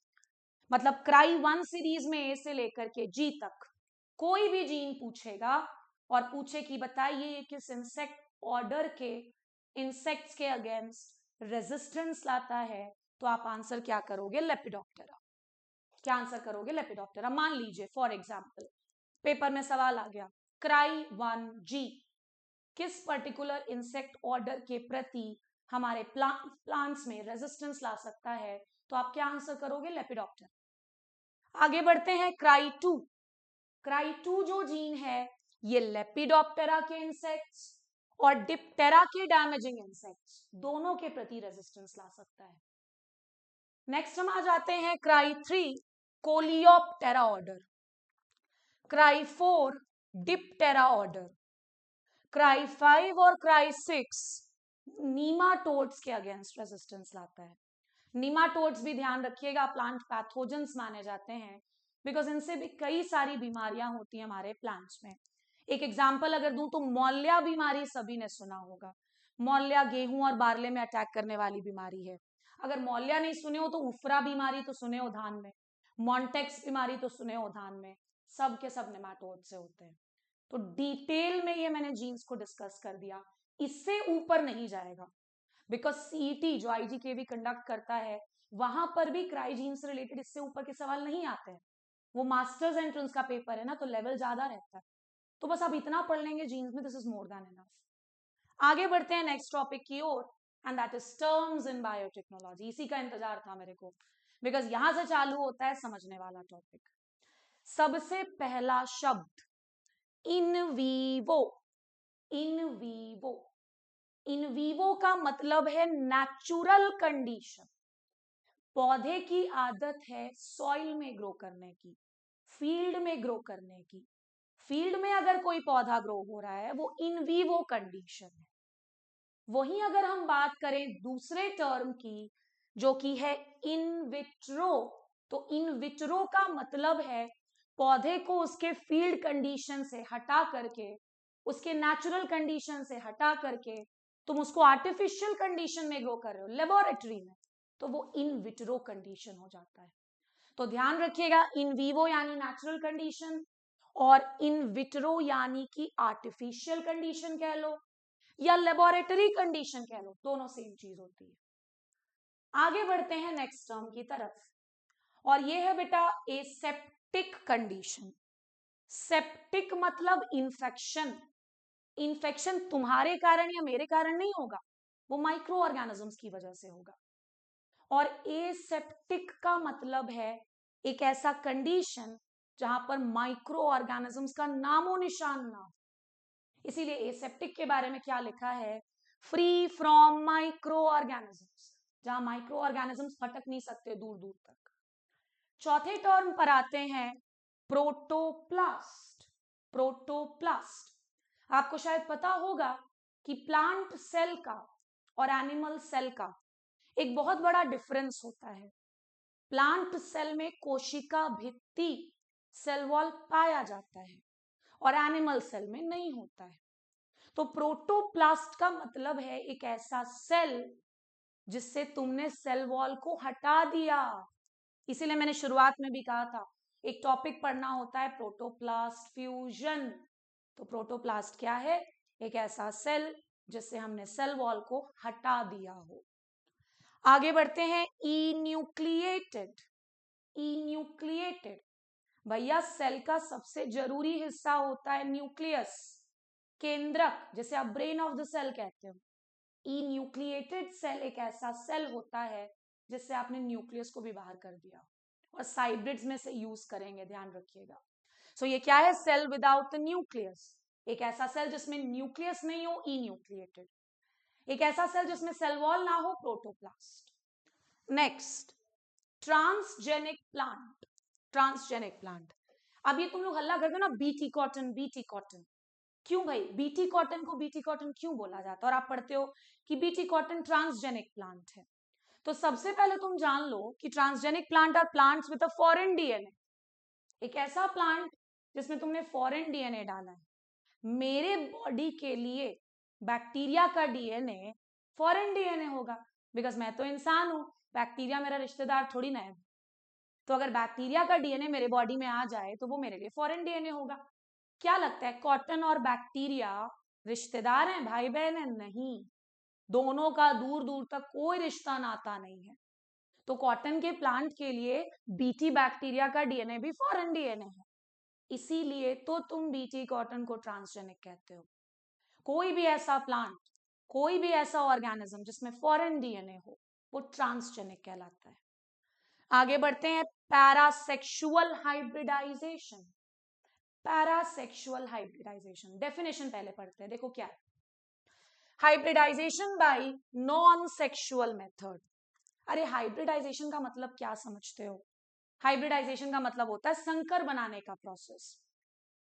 मतलब क्राई 1 सीरीज में A से लेकर के G तक कोई भी जीन पूछेगा और पूछे कि बताइए ये किस इंसेक्ट ऑर्डर के इंसेक्ट्स के अगेंस्ट रेजिस्टेंस लाता है, तो आप आंसर क्या करोगे? लेपिडोप्टेरा। क्या आंसर करोगे? लेपिडोप्टेरा। मान लीजिए फॉर एग्जाम्पल पेपर में सवाल आ गया क्राई 1G किस पर्टिकुलर इंसेक्ट ऑर्डर के प्रति हमारे प्लांट्स में रेजिस्टेंस ला सकता है, तो आप क्या आंसर करोगे? लेपिडोप्टेरा। आगे बढ़ते हैं, क्राई2। क्राई2 जो जीन है ये लेपिडोप्टेरा के इंसेक्ट्स और डिप्टेरा के डैमेजिंग इंसेक्ट्स दोनों के प्रति रेजिस्टेंस ला सकता है। नेक्स्ट हम आ जाते हैं cry three, coleoptera order. Cry four, diptera order. Cry five और क्राई6 नीमाटोड्स के अगेंस्ट रेजिस्टेंस लाता है। नीमाटोड्स भी ध्यान रखिएगा प्लांट पैथोजेंस माने जाते हैं, बिकॉज इनसे भी कई सारी बीमारियां होती हैं हमारे प्लांट्स में। एक एग्जांपल अगर दूं तो मौल्या बीमारी सभी ने सुना होगा। मौल्या गेहूं और बारले में अटैक करने वाली बीमारी है। अगर मौल्या नहीं सुने हो तो उफरा बीमारी तो सुने हो धान में, मॉन्टेक्स बीमारी तो सुने हो धान में, सब के सब नेमाटोड से होते हैं। तो डिटेल में ये मैंने जीन्स को डिस्कस कर दिया, इससे ऊपर नहीं जाएगा, बिकॉज सीईटी जो आईजीकेवी कंडक्ट करता है वहां पर भी क्राई जीन से रिलेटेड इससे ऊपर के सवाल नहीं आते हैं। वो मास्टर्स एंट्रेंस का पेपर है ना, तो लेवल ज्यादा रहता है। तो बस आप इतना पढ़ लेंगे जीन्स में, this is more than enough. आगे बढ़ते हैं नेक्स्ट टॉपिक की ओर, and that is terms in biotechnology. इसी का इंतजार था मेरे को, बिकॉज यहां से चालू होता है समझने वाला टॉपिक। सबसे पहला शब्द in vivo. In vivo, in vivo का मतलब है नेचुरल कंडीशन। पौधे की आदत है सॉइल में ग्रो करने की, फील्ड में ग्रो करने की। फील्ड में अगर कोई पौधा ग्रो हो रहा है वो इन वीवो कंडीशन है। वहीं अगर हम बात करें दूसरे टर्म की जो कि है इन विट्रो, तो इन विट्रो का मतलब है पौधे को उसके फील्ड कंडीशन से हटा करके, उसके नेचुरल कंडीशन से हटा करके तुम उसको आर्टिफिशियल कंडीशन में ग्रो कर रहे हो लेबोरेटरी में, तो वो इन विट्रो कंडीशन हो जाता है। तो ध्यान रखिएगा, इन वीवो यानी नेचुरल कंडीशन और इन विट्रो यानी कि आर्टिफिशियल कंडीशन कह लो या लेबोरेटरी कंडीशन कह लो, दोनों सेम चीज होती है। आगे बढ़ते हैं नेक्स्ट टर्म की तरफ, और ये है बेटा एसेप्टिक कंडीशन। सेप्टिक मतलब इंफेक्शन। इंफेक्शन तुम्हारे कारण या मेरे कारण नहीं होगा, वो माइक्रो ऑर्गेनिजम्स की वजह से होगा। और एसेप्टिक का मतलब है एक ऐसा कंडीशन जहां पर माइक्रो ऑर्गेनिजम्स का नामो निशान ना हो। इसीलिए एसेप्टिक के बारे में क्या लिखा है? फ्री फ्रॉम माइक्रो ऑर्गेनिजम्स, जहां माइक्रो ऑर्गेनिजम्स फटक नहीं सकते दूर दूर तक। चौथे टर्म पर आते हैं प्रोटोप्लास्ट। प्रोटोप्लास्ट, आपको शायद पता होगा कि प्लांट सेल का और एनिमल सेल का एक बहुत बड़ा डिफरेंस होता है। प्लांट सेल में कोशिका भित्ति सेल वॉल पाया जाता है और एनिमल सेल में नहीं होता है। तो प्रोटोप्लास्ट का मतलब है एक ऐसा सेल जिससे तुमने सेल वॉल को हटा दिया। इसीलिए मैंने शुरुआत में भी कहा था एक टॉपिक पढ़ना होता है प्रोटोप्लास्ट फ्यूजन। तो प्रोटोप्लास्ट क्या है? एक ऐसा सेल जिससे हमने सेल वॉल को हटा दिया हो। आगे बढ़ते हैं, इन्यूक्लिएटेड। इन्यूक्लिएटेड, भैया सेल का सबसे जरूरी हिस्सा होता है न्यूक्लियस, केंद्रक, जिसे आप ब्रेन ऑफ द सेल कहते हो। इन्यूक्लिएटेड सेल एक ऐसा सेल होता है जिससे आपने न्यूक्लियस को भी बाहर कर दिया, और साइब्रिड्स में से यूज करेंगे, ध्यान रखिएगा। सो ये क्या है? सेल विदाउट द न्यूक्लियस, एक ऐसा सेल जिसमें न्यूक्लियस नहीं हो, इन्यूक्लिएटेड। एक ऐसा सेल जिसमें सेल वॉल ना हो, protoplast. Next, transgenic plant. Transgenic plant, अब ये तुम लोग हल्ला करते हो ना, बीटी कॉटन बीटी कॉटन। क्यों भाई बीटी कॉटन को बीटी कॉटन क्यों बोला जाता है? और आप पढ़ते हो कि बीटी कॉटन ट्रांसजेनिक प्लांट है। तो सबसे पहले तुम जान लो कि transgenic plant are plants with a foreign DNA. एक ऐसा प्लांट जिसमें तुमने फॉरेन डीएनए डाला है। मेरे बॉडी के लिए बैक्टीरिया का डीएनए फॉरेन डीएनए होगा, बिकॉज मैं तो इंसान हूं, बैक्टीरिया मेरा रिश्तेदार थोड़ी ना है। तो अगर बैक्टीरिया का डीएनए मेरे बॉडी में आ जाए तो वो मेरे लिए फॉरेन डीएनए होगा। क्या लगता है कॉटन और बैक्टीरिया रिश्तेदार हैं, भाई बहन है? नहीं, दोनों का दूर दूर तक कोई रिश्ता नाता नहीं है। तो कॉटन के प्लांट के लिए बीटी बैक्टीरिया का डीएनए भी फॉरेन डीएनए है, इसीलिए तो तुम बीटी कॉटन को ट्रांसजेनिक कहते हो। कोई भी ऐसा प्लांट, कोई भी ऐसा ऑर्गेनिज्म जिसमें फॉरेन डीएनए हो, वो ट्रांसजेनिक कहलाता है। आगे बढ़ते हैं, parasexual hybridization. Parasexual hybridization definition पहले पढ़ते हैं, देखो क्या है। Hybridization by non sexual method. अरे हाइब्रिडाइजेशन का मतलब क्या समझते हो? हाइब्रिडाइजेशन का मतलब होता है संकर बनाने का प्रोसेस।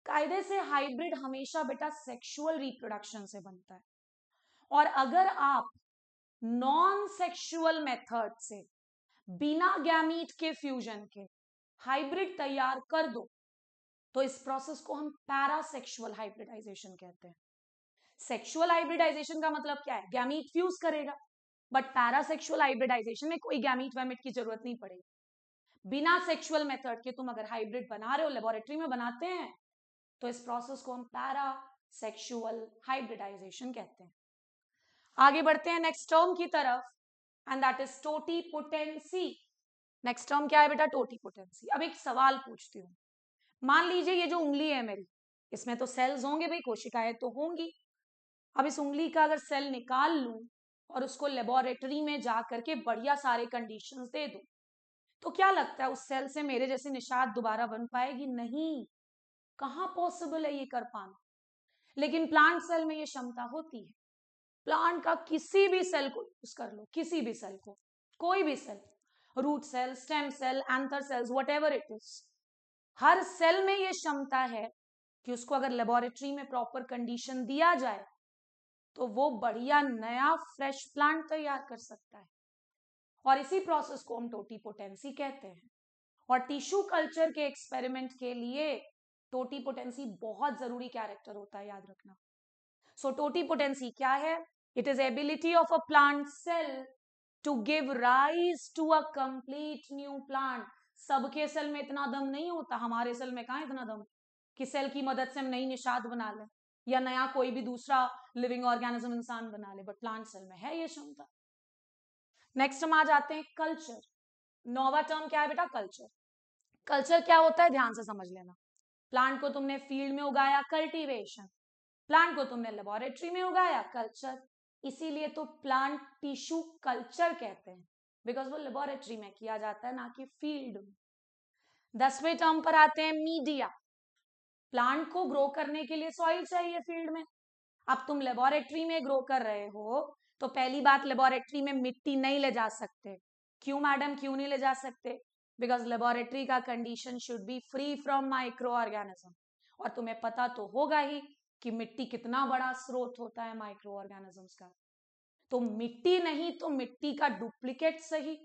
कायदे से हाइब्रिड हमेशा बेटा सेक्सुअल रिप्रोडक्शन से बनता है, और अगर आप नॉन सेक्सुअल मेथड से बिना गैमीट के फ्यूजन के हाइब्रिड तैयार कर दो तो इस प्रोसेस को हम पैरासेक्सुअल हाइब्रिडाइजेशन कहते हैं। सेक्सुअल हाइब्रिडाइजेशन का मतलब क्या है? गैमीट फ्यूज करेगा, बट पैरासेक्सुअल हाइब्रिडाइजेशन में कोई गैमीट वैमिट की जरूरत नहीं पड़ेगी। बिना सेक्सुअल मेथड के तुम अगर हाइब्रिड बना रहे हो, लेबोरेटरी में बनाते हैं, तो इस प्रोसेस को हम पैरासेक्सुअल हाइब्रिडाइजेशन कहते हैं। आगे बढ़ते हैं नेक्स्ट टर्म की तरफ, and that is totipotency. Next term क्या है बेटा? टोटीपोटेंसी। अब एक सवाल पूछती हूँ, मान लीजिए ये जो उंगली है मेरी, इसमें तो सेल्स होंगे भाई, कोशिकाएं तो होंगी। अब इस उंगली का अगर सेल निकाल लूं और उसको लेबोरेटरी में जा करके बढ़िया सारे कंडीशंस दे दूं, तो क्या लगता है उस सेल से मेरे जैसी निशात दोबारा बन पाएगी? नहीं, कहां पॉसिबल है ये कर पाना। लेकिन प्लांट सेल में ये क्षमता होती है। प्लांट का किसी भी सेल को यूज कर लो, किसी भी सेल को, कोई भी cell, root cell, stem cell, anther cells, whatever it is, हर सेल में ये क्षमता है कि उसको अगर लेबोरेटरी में प्रॉपर कंडीशन दिया जाए तो वो बढ़िया नया फ्रेश प्लांट तैयार कर सकता है। और इसी प्रोसेस को हम टोटीपोटेंसी कहते हैं। और टिश्यू कल्चर के एक्सपेरिमेंट के लिए टोटीपोटेंसी बहुत जरूरी कैरेक्टर होता है, याद रखना। सो टोटीपोटेंसी क्या है? It is ability of a plant cell to give rise to a complete new plant. सबके सेल में इतना दम नहीं होता, हमारे सेल में कहां इतना दम कि सेल की मदद से हम नई निशात बना लें या नया कोई भी दूसरा लिविंग ऑर्गेनिज्म इंसान बना ले, बट प्लांट सेल में है ये क्षमता। नेक्स्ट हम आ जाते हैं कल्चर। नौवा टर्म क्या है बेटा? कल्चर। कल्चर क्या होता है? ध्यान से समझ लेना। प्लांट को तुमने फील्ड में उगाया, कल्टीवेशन। प्लांट को तुमने लेबोरेटरी में उगाया, कल्चर। इसीलिए तो प्लांट टिश्यू कल्चर कहते हैं, बिकॉज वो लेबोरेटरी में किया जाता है, ना कि फील्ड में। 10वें टर्म पर आते हैं मीडिया। प्लांट को ग्रो करने के लिए सॉइल चाहिए फील्ड में। अब तुम लेबोरेटरी में ग्रो कर रहे हो तो पहली बात, लेबोरेटरी में मिट्टी नहीं ले जा सकते। क्यों मैडम, क्यों नहीं ले जा सकते? बिकॉज लेबोरेटरी का condition should be free from micro organism, और तुम्हें पता तो होगा ही कि मिट्टी कितना बड़ा स्रोत होता है माइक्रो ऑर्गेनिजम्स का। तो मिट्टी नहीं तो मिट्टी का डुप्लीकेट सही,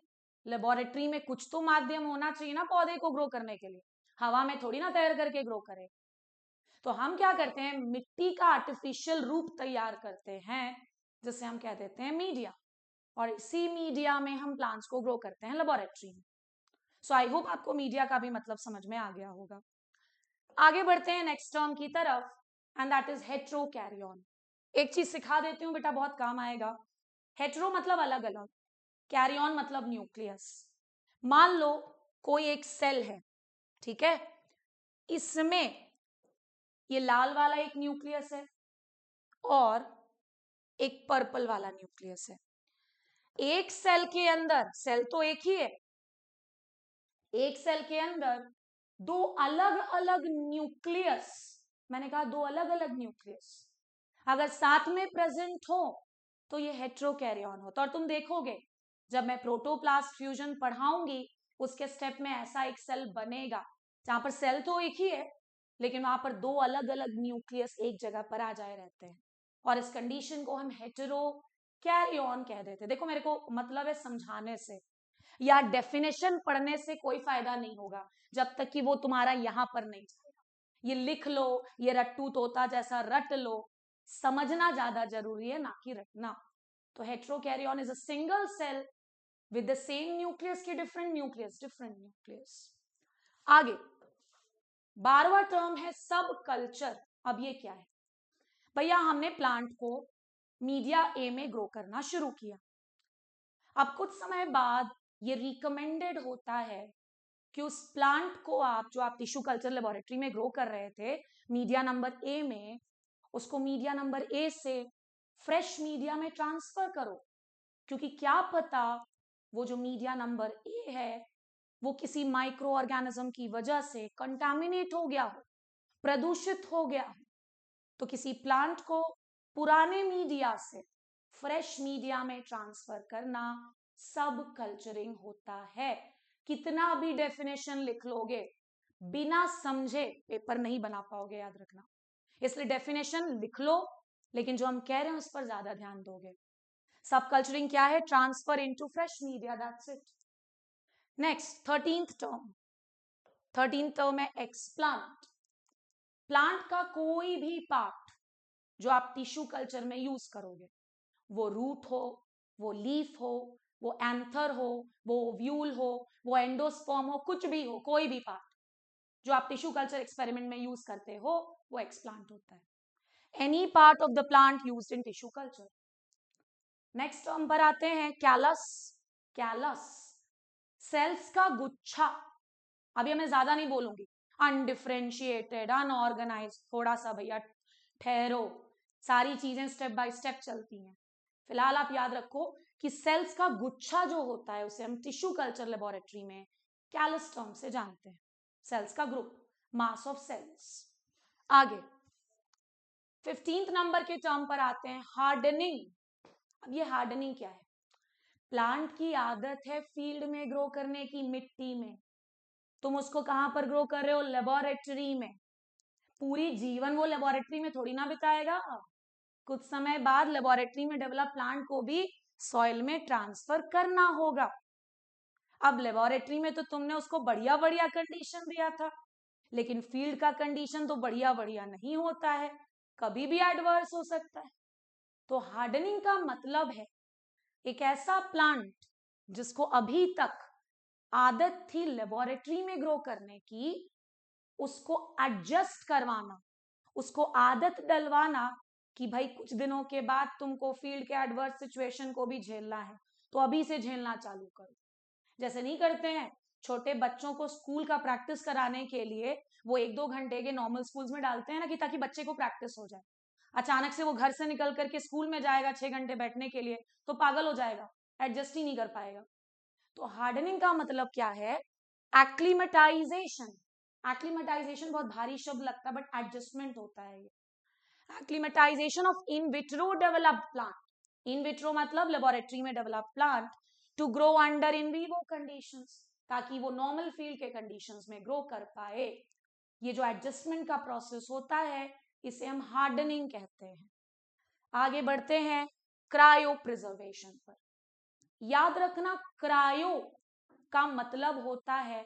लेबोरेटरी में कुछ तो माध्यम होना चाहिए ना पौधे को ग्रो करने के लिए, हवा में थोड़ी ना तैर करके ग्रो करे। तो हम क्या करते हैं, मिट्टी का आर्टिफिशियल रूप तैयार करते हैं, जिसे हम कह देते हैं मीडिया, और इसी मीडिया में हम प्लांट्स को ग्रो करते हैं लेबोरेटरी में। सो आई होप आपको मीडिया का भी मतलब समझ में आ गया होगा। आगे बढ़ते हैं नेक्स्ट टर्म की तरफ, एंड दैट इज हेट्रोकैरियोन। एक चीज सिखा देती हूँ बेटा, बहुत काम आएगा। हेट्रो मतलब अलग अलग, कैरियोन मतलब न्यूक्लियस। मान लो कोई एक सेल है, ठीक है, इसमें ये लाल वाला एक न्यूक्लियस है और एक पर्पल वाला न्यूक्लियस है। एक सेल के अंदर, सेल तो एक ही है, एक सेल के अंदर दो अलग अलग न्यूक्लियस, मैंने कहा दो अलग अलग न्यूक्लियस अगर साथ में प्रेजेंट हो तो ये हेट्रोकैरियोन होता है। और तुम देखोगे जब मैं प्रोटोप्लास्ट फ्यूजन पढ़ाऊंगी उसके स्टेप में ऐसा एक सेल बनेगा जहां पर सेल तो एक ही है लेकिन वहां पर दो अलग अलग न्यूक्लियस एक जगह पर आ जाए रहते हैं, और इस कंडीशन को हम हेटेरोकैरियोन कह देते हैं। देखो मेरे को मतलब है समझाने से या डेफिनेशन पढ़ने से कोई फायदा नहीं होगा जब तक कि वो तुम्हारा यहां पर नहीं जाएगा। ये लिख लो, ये रट्टू तोता जैसा रट लो, समझना ज्यादा जरूरी है ना कि रटना। तो heterokaryon is a single cell with the same nucleus की डिफरेंट न्यूक्लियस। आगे 12वां टर्म है सब कल्चर। अब ये क्या है भैया? हमने प्लांट को मीडिया ए में ग्रो करना शुरू किया। अब कुछ समय बाद ये रिकमेंडेड होता है कि उस प्लांट को आप, जो आप टिश्यू कल्चर लेबोरेटरी में ग्रो कर रहे थे मीडिया नंबर ए में, उसको मीडिया नंबर ए से फ्रेश मीडिया में ट्रांसफर करो, क्योंकि क्या पता वो जो मीडिया नंबर ए है वो किसी माइक्रो ऑर्गेनिज्म की वजह से कंटामिनेट हो गया हो, प्रदूषित हो गया हो, तो किसी प्लांट को पुराने मीडिया से फ्रेश मीडिया में ट्रांसफर करना सब कल्चरिंग होता है। कितना भी डेफिनेशन लिख लोगे, बिना समझे पेपर नहीं बना पाओगे, याद रखना। इसलिए डेफिनेशन लिख लो, लेकिन जो हम कह रहे हैं उस पर ज्यादा ध्यान दोगे। सब कल्चरिंग क्या है? Transfer into fresh media, that's it. Next 13th term है एक्सप्लांट। प्लांट का कोई भी पार्ट जो आप टिश्यू कल्चर में यूज करोगे, वो रूट हो, वो लीफ हो, वो एंथर हो, वो ओव्यूल हो, वो एंडोस्पर्म हो, कुछ भी हो, कोई भी पार्ट जो आप टिश्यू कल्चर एक्सपेरिमेंट में यूज करते हो, वो एक्सप्लांट होता है। Any part of the plant used in tissue culture. Next term पर आते हैं कैलस। कैलस सेल्स का गुच्छा। अभी मैं ज्यादा नहीं बोलूंगी। अनडिफरेंशिएटेड, अनऑर्गेनाइज, थोड़ा सा भैया ठहरो, सारी चीजें स्टेप बाय स्टेप चलती हैं। फिलहाल आप याद रखो कि सेल्स का गुच्छा जो होता है उसे हम टिश्यू कल्चर लेबोरेटरी में कैलस टर्म से जानते हैं। सेल्स का ग्रुप, मास ऑफ सेल्स। आगे 15th नंबर के टर्म पर आते हैं हार्डनिंग। अब ये हार्डनिंग क्या है? प्लांट की आदत है फील्ड में ग्रो करने की, मिट्टी में। तुम उसको कहां पर ग्रो कर रहे हो? लेबोरेटरी में। पूरी जीवन वो लेबोरेटरी में थोड़ी ना बिताएगा, कुछ समय बाद लेबोरेटरी में डेवलप प्लांट को भी सॉइल में ट्रांसफर करना होगा। अब लेबोरेटरी में तो तुमने उसको बढ़िया बढ़िया कंडीशन दिया था, लेकिन फील्ड का कंडीशन तो बढ़िया बढ़िया नहीं होता है, कभी भी एडवर्स हो सकता है। तो हार्डनिंग का मतलब है एक ऐसा प्लांट जिसको अभी तक आदत थी लेबोरेटरी में ग्रो करने की, उसको एडजस्ट करवाना, उसको आदत डलवाना कि भाई कुछ दिनों के बाद तुमको फील्ड के एडवर्स सिचुएशन को भी झेलना है, तो अभी से झेलना चालू करो। जैसे नहीं करते हैं छोटे बच्चों को स्कूल का प्रैक्टिस कराने के लिए, वो 1-2 घंटे के नॉर्मल स्कूल्स में डालते हैं ना, कि ताकि बच्चे को प्रैक्टिस हो जाए। अचानक से वो घर से निकल करके स्कूल में जाएगा 6 घंटे बैठने के लिए, तो पागल हो जाएगा, एडजस्ट ही नहीं कर पाएगा। तो हार्डनिंग का मतलब क्या है? एक्लिमेटाइजेशन। एक्लिमेटाइजेशन बहुत भारी शब्द लगता है, बट एडजस्टमेंट होता है ये। Acclimatization of in vitro developed plant. In vitro मतलब लेबोरेटरी में develop plant to grow under in vivo conditions, ताकि वो नॉर्मल फील्ड के कंडीशंस में ग्रो कर पाए। ये जो एडजस्टमेंट का प्रोसेस होता है, इसे हम हार्डनिंग कहते हैं। आगे बढ़ते हैं क्रायो प्रिजर्वेशन पर। याद रखना, क्रायो का मतलब होता है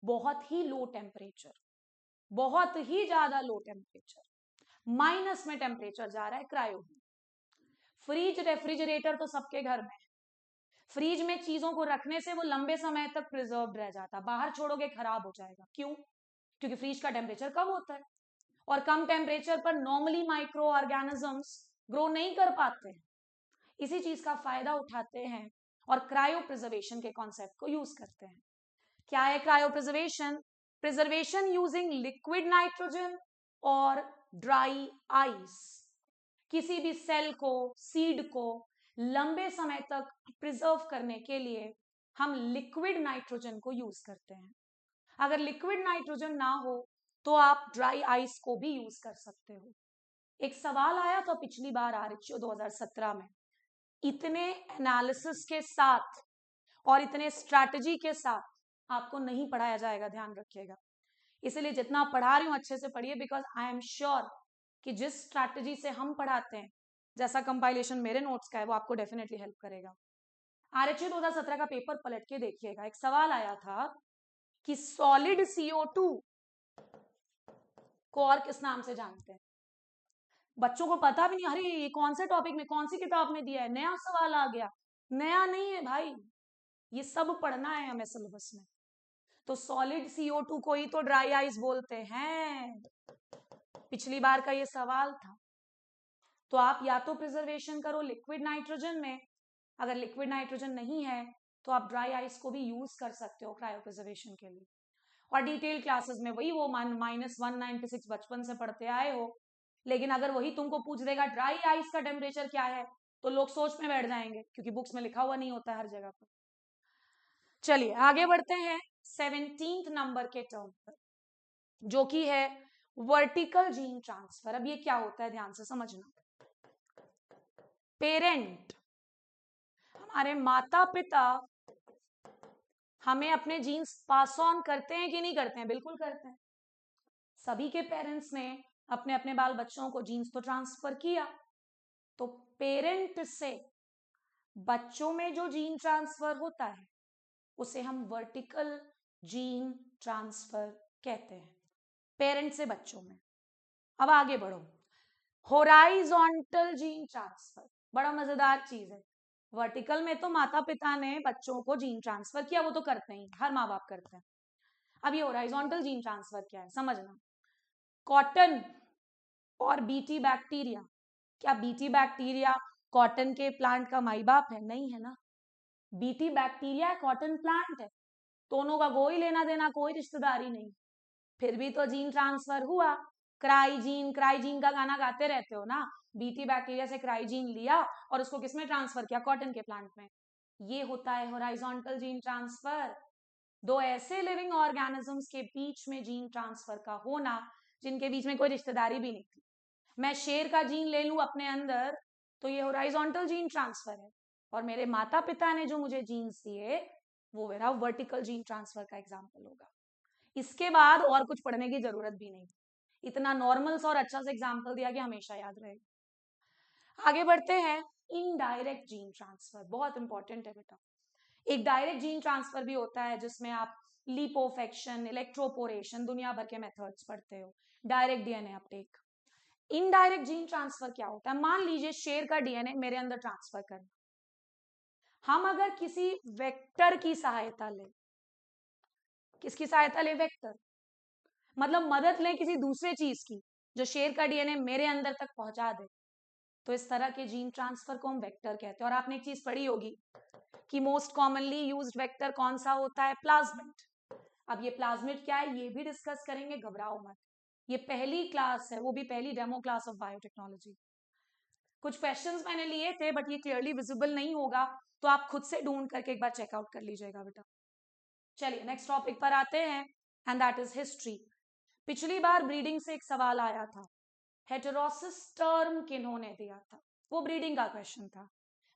बहुत ही लो टेम्परेचर, बहुत ही ज्यादा लो टेम्परेचर, माइनस में टेम्परेचर जा रहा है क्रायो। फ्रिज, रेफ्रिजरेटर तो सबके घर में है। फ्रिज में चीजों को रखने से वो लंबे समय तक प्रिजर्व रह जाता, बाहर छोड़ोगे खराब हो जाएगा। क्यों? क्योंकि फ्रिज का टेम्परेचर कम होता है, और कम टेम्परेचर पर नॉर्मली माइक्रो ऑर्गेनिजम्स ग्रो नहीं कर पाते। इसी चीज का फायदा उठाते हैं और क्रायो प्रिजर्वेशन के कॉन्सेप्ट को यूज करते हैं। क्या है cryo preservation? Preservation using liquid nitrogen और ड्राई आइस। किसी भी सेल को, सीड को लंबे समय तक प्रिजर्व करने के लिए हम लिक्विड नाइट्रोजन को यूज करते हैं। अगर लिक्विड नाइट्रोजन ना हो तो आप ड्राई आइस को भी यूज कर सकते हो। एक सवाल आया था पिछली बार आरएचओ 2017 में, इतने एनालिसिस के साथ और इतने स्ट्रैटेजी के साथ आपको नहीं पढ़ाया जाएगा, ध्यान रखिएगा। इसलिए जितना पढ़ा रही हूं अच्छे से पढ़िए, बिकॉज आई एम श्योर कि जिस स्ट्रैटेजी से हम पढ़ाते हैं, जैसा कंपाइलेशन मेरे नोट्स का है, वो आपको डेफिनेटली हेल्प करेगा। आरएचओ 2017 का पेपर पलट के देखिएगा, एक सवाल आया था कि सॉलिड CO2 को और किस नाम से जानते हैं? बच्चों को पता भी नहीं, अरे ये कौन से टॉपिक में, कौन सी किताब में दिया है, नया सवाल आ गया। नया नहीं है भाई, ये सब पढ़ना है हमें सिलेबस में। तो सॉलिड CO2 को ही तो ड्राई आइस बोलते हैं, पिछली बार का ये सवाल था। तो आप या तो प्रिजर्वेशन करो लिक्विड नाइट्रोजन में, अगर लिक्विड नाइट्रोजन नहीं है तो आप ड्राई आइस को भी यूज कर सकते हो क्रायो प्रिजर्वेशन के लिए। और डिटेल क्लासेस में वही वो -196 बचपन से पढ़ते आए हो, लेकिन अगर वही तुमको पूछ देगा ड्राई आइस का टेम्परेचर क्या है, तो लोग सोच में बैठ जाएंगे, क्योंकि बुक्स में लिखा हुआ नहीं होता हर जगह पर। चलिए आगे बढ़ते हैं 17th नंबर के टर्म पर, जो कि है वर्टिकल जीन ट्रांसफर। अब ये क्या होता है, ध्यान से समझना। पेरेंट, हमारे माता पिता हमें अपने जीन्स पास ऑन करते हैं कि नहीं करते हैं? बिल्कुल करते हैं। सभी के पेरेंट्स ने अपने अपने बाल बच्चों को जीन्स तो ट्रांसफर किया, तो पेरेंट से बच्चों में जो जीन ट्रांसफर होता है उसे हम वर्टिकल जीन ट्रांसफर कहते हैं, पेरेंट से बच्चों में। अब आगे बढ़ो, होराइजॉन्टल जीन ट्रांसफर बड़ा मजेदार चीज है। वर्टिकल में तो माता पिता ने बच्चों को जीन ट्रांसफर किया, वो तो करते ही, हर माँ बाप करते हैं। अब ये होराइजॉन्टल जीन ट्रांसफर क्या है, समझना। कॉटन और बीटी बैक्टीरिया, क्या बीटी बैक्टीरिया कॉटन के प्लांट का माई बाप है? नहीं है ना। बीटी बैक्टीरिया कॉटन प्लांट है, दोनों का कोई लेना देना, कोई रिश्तेदारी नहीं, फिर भी तो जीन ट्रांसफर हुआ। क्राइजीन, क्राइजीन का गाना गाते रहते हो ना। बीटी बैक्टीरिया से क्राइजीन लिया और उसको किसमें ट्रांसफर किया? कॉटन के प्लांट में। ये होता है हॉराइजॉन्टल जीन ट्रांसफर। दो ऐसे लिविंग ऑर्गेनिजम्स के बीच में जीन ट्रांसफर का होना जिनके बीच में कोई रिश्तेदारी भी नहीं थी। मैं शेर का जीन ले लूं अपने अंदर तो ये हॉराइजॉन्टल जीन ट्रांसफर है, और मेरे माता पिता ने जो मुझे जीन्स दिए वो मेरा वर्टिकल जीन ट्रांसफर का एग्जाम्पल होगा। इसके बाद और कुछ पढ़ने की जरूरत भी नहीं, इतना नॉर्मल और अच्छा से एग्जाम्पल दिया कि हमेशा याद रहेगा। आगे बढ़ते हैं, इनडायरेक्ट जीन ट्रांसफर बहुत इंपॉर्टेंट है बेटा। एक डायरेक्ट जीन ट्रांसफर भी होता है जिसमें आप लिपोफेक्शन, इलेक्ट्रोपोरेशन, दुनिया भर के मेथड्स पढ़ते हो। Direct DNA Uptake. Indirect gene transfer क्या होता है? मान लीजिए शेर का डीएनए मेरे अंदर ट्रांसफर करना, हम अगर किसी वेक्टर की सहायता लें, किसकी सहायता ले? वेक्टर, मतलब मदद लें किसी दूसरे चीज की जो शेर का डीएनए मेरे अंदर तक पहुंचा दे, तो इस तरह के जीन ट्रांसफर को हम वेक्टर कहते हैं। और आपने एक चीज पढ़ी होगी कि मोस्ट कॉमनली यूज्ड वेक्टर कौन सा होता है? प्लाज्मिड। अब ये प्लाज्मिड क्या है ये भी डिस्कस करेंगे, घबराओ मत। ये पहली क्लास है, वो भी पहली डेमो क्लास ऑफ बायोटेक्नोलॉजी। कुछ क्वेश्चंस मैंने लिए थे बट ये क्लियरली विजिबल नहीं होगा, तो आप खुद से ढूंढ करके एक बार चेकआउट कर लीजिएगा बेटा। चलिए नेक्स्ट टॉपिक पर आते हैं, एंड दैट इज हिस्ट्री। पिछली बार ब्रीडिंग से एक सवाल आया था, हेटेरोसिस टर्म किन्होंने दिया था? वो ब्रीडिंग का क्वेश्चन था।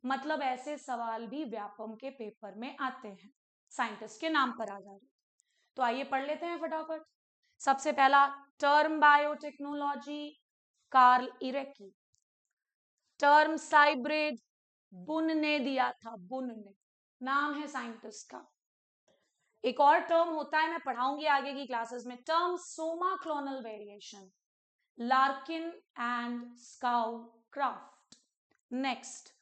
मतलब ऐसे सवाल भी व्यापम के पेपर में आते हैं, साइंटिस्ट के नाम पर आ जा रहे। तो आइए पढ़ लेते हैं फटाफट। सबसे पहला term biotechnology, Karl इरेकी। Term cybrid, बुन ने दिया था, बुन ने, नाम है साइंटिस्ट का। एक और टर्म होता है, मैं पढ़ाऊंगी आगे की क्लासेस में, term somaclonal variation, Larkin and Scowcroft. Next,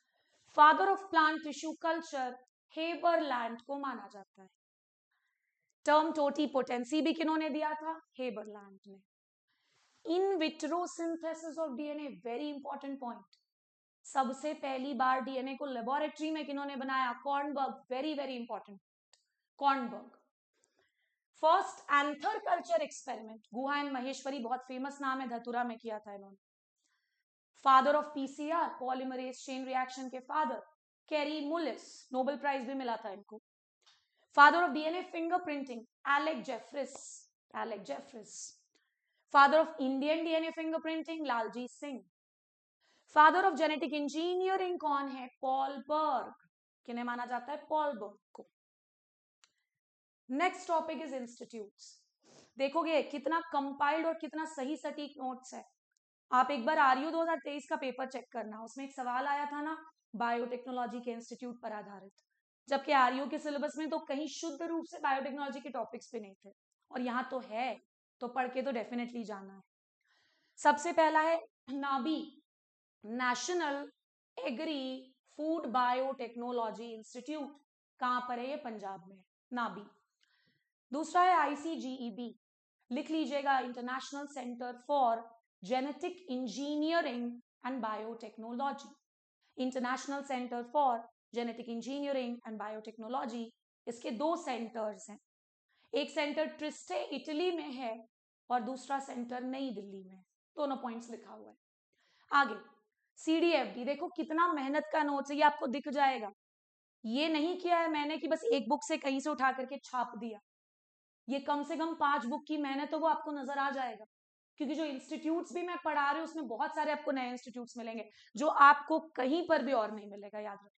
father of plant tissue culture, Haberlandt को माना जाता है। टर्म टोटीपोटेंसी भी किन्होंने दिया था? हेबरलैंड ने। In vitro synthesis of DNA, very important point. सबसे पहली बार डीएनए को लेबोरेटरी में किन्होंने बनाया? Kornberg, very very important, Kornberg. First anther culture experiment, Guha and Maheshwari, बहुत फेमस नाम है, धतुरा में किया था इन्होंने। Father of PCR, polymerase chain reaction के father, Kary Mullis, Nobel prize भी मिला था इनको। Father of DNA fingerprinting, Alec Jeffreys, Alec Jeffreys. Father of Indian DNA fingerprinting, Lalji Singh. Father of genetic engineering कौन है? पॉल बर्ग। किन्हें माना जाता है? पॉल बर्ग को। Next topic is institutes. देखोगे कितना कंपाइल्ड और कितना सही सटीक नोट्स है। आप एक बार आरयू 2023 का पेपर चेक करना, उसमें एक सवाल आया था ना बायोटेक्नोलॉजी के इंस्टीट्यूट पर आधारित, जबकि आरयू के सिलेबस में तो कहीं शुद्ध रूप से बायोटेक्नोलॉजी के टॉपिक्स भी नहीं थे, और यहाँ तो है, तो पढ़ के तो डेफिनेटली जाना है। सबसे पहला है Nabi, national agri food biotechnology institute. कहां पर है ये? पंजाब में, नाबी। दूसरा है आईसीजीईबी, लिख लीजिएगा, international centre for genetic engineering and biotechnology. International centre for genetic engineering and biotechnology, इसके दो सेंटर्स हैं। एक सेंटर ट्रिस्टे इटली में है और दूसरा सेंटर नई दिल्ली में। दोनों पॉइंट्स लिखा हुआ है। आगे सीडीएफडी, देखो कितना मेहनत का नोट्स है, ये आपको दिख जाएगा। ये नहीं किया है मैंने कि बस एक बुक से कहीं से उठा करके छाप दिया, ये कम से कम 5 बुक की मेहनत तो वो आपको नजर आ जाएगा, क्योंकि जो इंस्टीट्यूट्स भी मैं पढ़ा रही हूँ उसमें बहुत सारे आपको नए इंस्टीट्यूट्स मिलेंगे जो आपको कहीं पर भी और नहीं मिलेगा, याद रखें,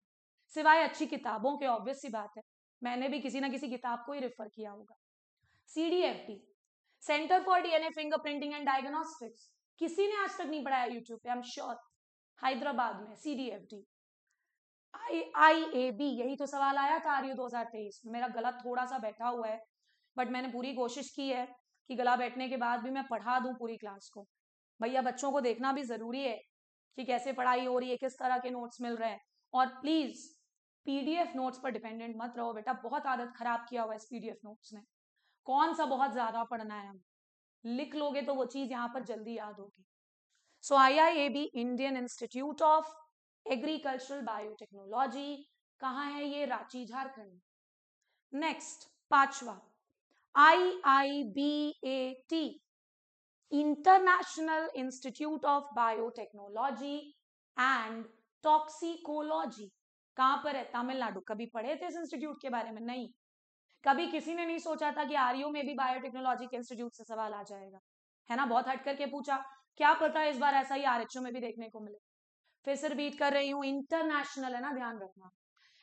सिवाय अच्छी किताबों के। ऑब्वियस सी बात है, मैंने भी किसी ना किसी किताब को ही रेफर किया होगा। CDFT, centre for DNA fingerprinting and diagnostics, किसी ने आज तक नहीं पढ़ाया यूट्यूब पे, आई एम श्योर। हैदराबाद में CDFT। IIAB, यही तो सवाल आया था RU 2023 में। मेरा गला थोड़ा सा बैठा हुआ है, बट मैंने पूरी कोशिश की है कि गला बैठने के बाद भी मैं पढ़ा दूं पूरी क्लास को। भैया बच्चों को देखना भी जरूरी है कि कैसे पढ़ाई हो रही है, किस तरह के नोट्स मिल रहे हैं। और प्लीज PDF नोट्स पर डिपेंडेंट मत रहो बेटा, बहुत आदत खराब किया हुआ है इस PDF नोट्स ने। कौन सा बहुत ज्यादा पढ़ना है, हम लिख लोगे तो वो चीज यहाँ पर जल्दी याद होगी। So IIAB, Indian institute of agricultural biotechnology, कहाँ है ये? रांची, झारखंड। नेक्स्ट, 5वां, IIBAT, international institute of biotechnology and toxicology. कहां पर है? तमिलनाडु। कभी पढ़े थे इस इंस्टीट्यूट के बारे में? नहीं। कभी किसी ने नहीं सोचा था कि RU में भी बायोटेक्नोलॉजी के इंस्टीट्यूट से सवाल आ जाएगा, है ना? बहुत हट करके पूछा, क्या पता इस बार ऐसा ही RH में भी देखने को मिले। फिर से रिपीट कर रही हूं, इंटरनेशनल है ना, ध्यान रखना।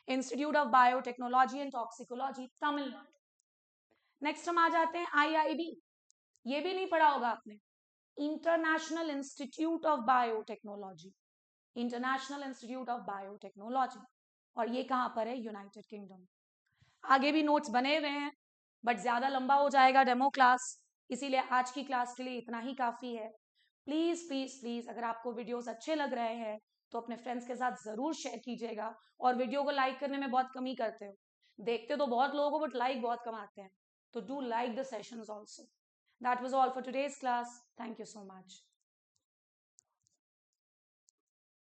Institute of biotechnology and toxicology, Tamil Nadu. Next हम आ जाते हैं IIB, ये भी नहीं पढ़ा होगा आपने, international institute of biotechnology, international institute of biotechnology. और ये कहां पर है? United kingdom. आगे भी नोट्स बने हुए हैं, बट ज्यादा लंबा हो जाएगा डेमो क्लास, इसीलिए आज की क्लास के लिए इतना ही काफी है। प्लीज प्लीज प्लीज, अगर आपको वीडियोस अच्छे लग रहे हैं तो अपने फ्रेंड्स के साथ जरूर शेयर कीजिएगा। और वीडियो को लाइक करने में बहुत कमी करते हो, देखते तो बहुत लोग हो बट लाइक बहुत कम आते हैं, तो do like the sessions also. That was all for today's class, thank you so much.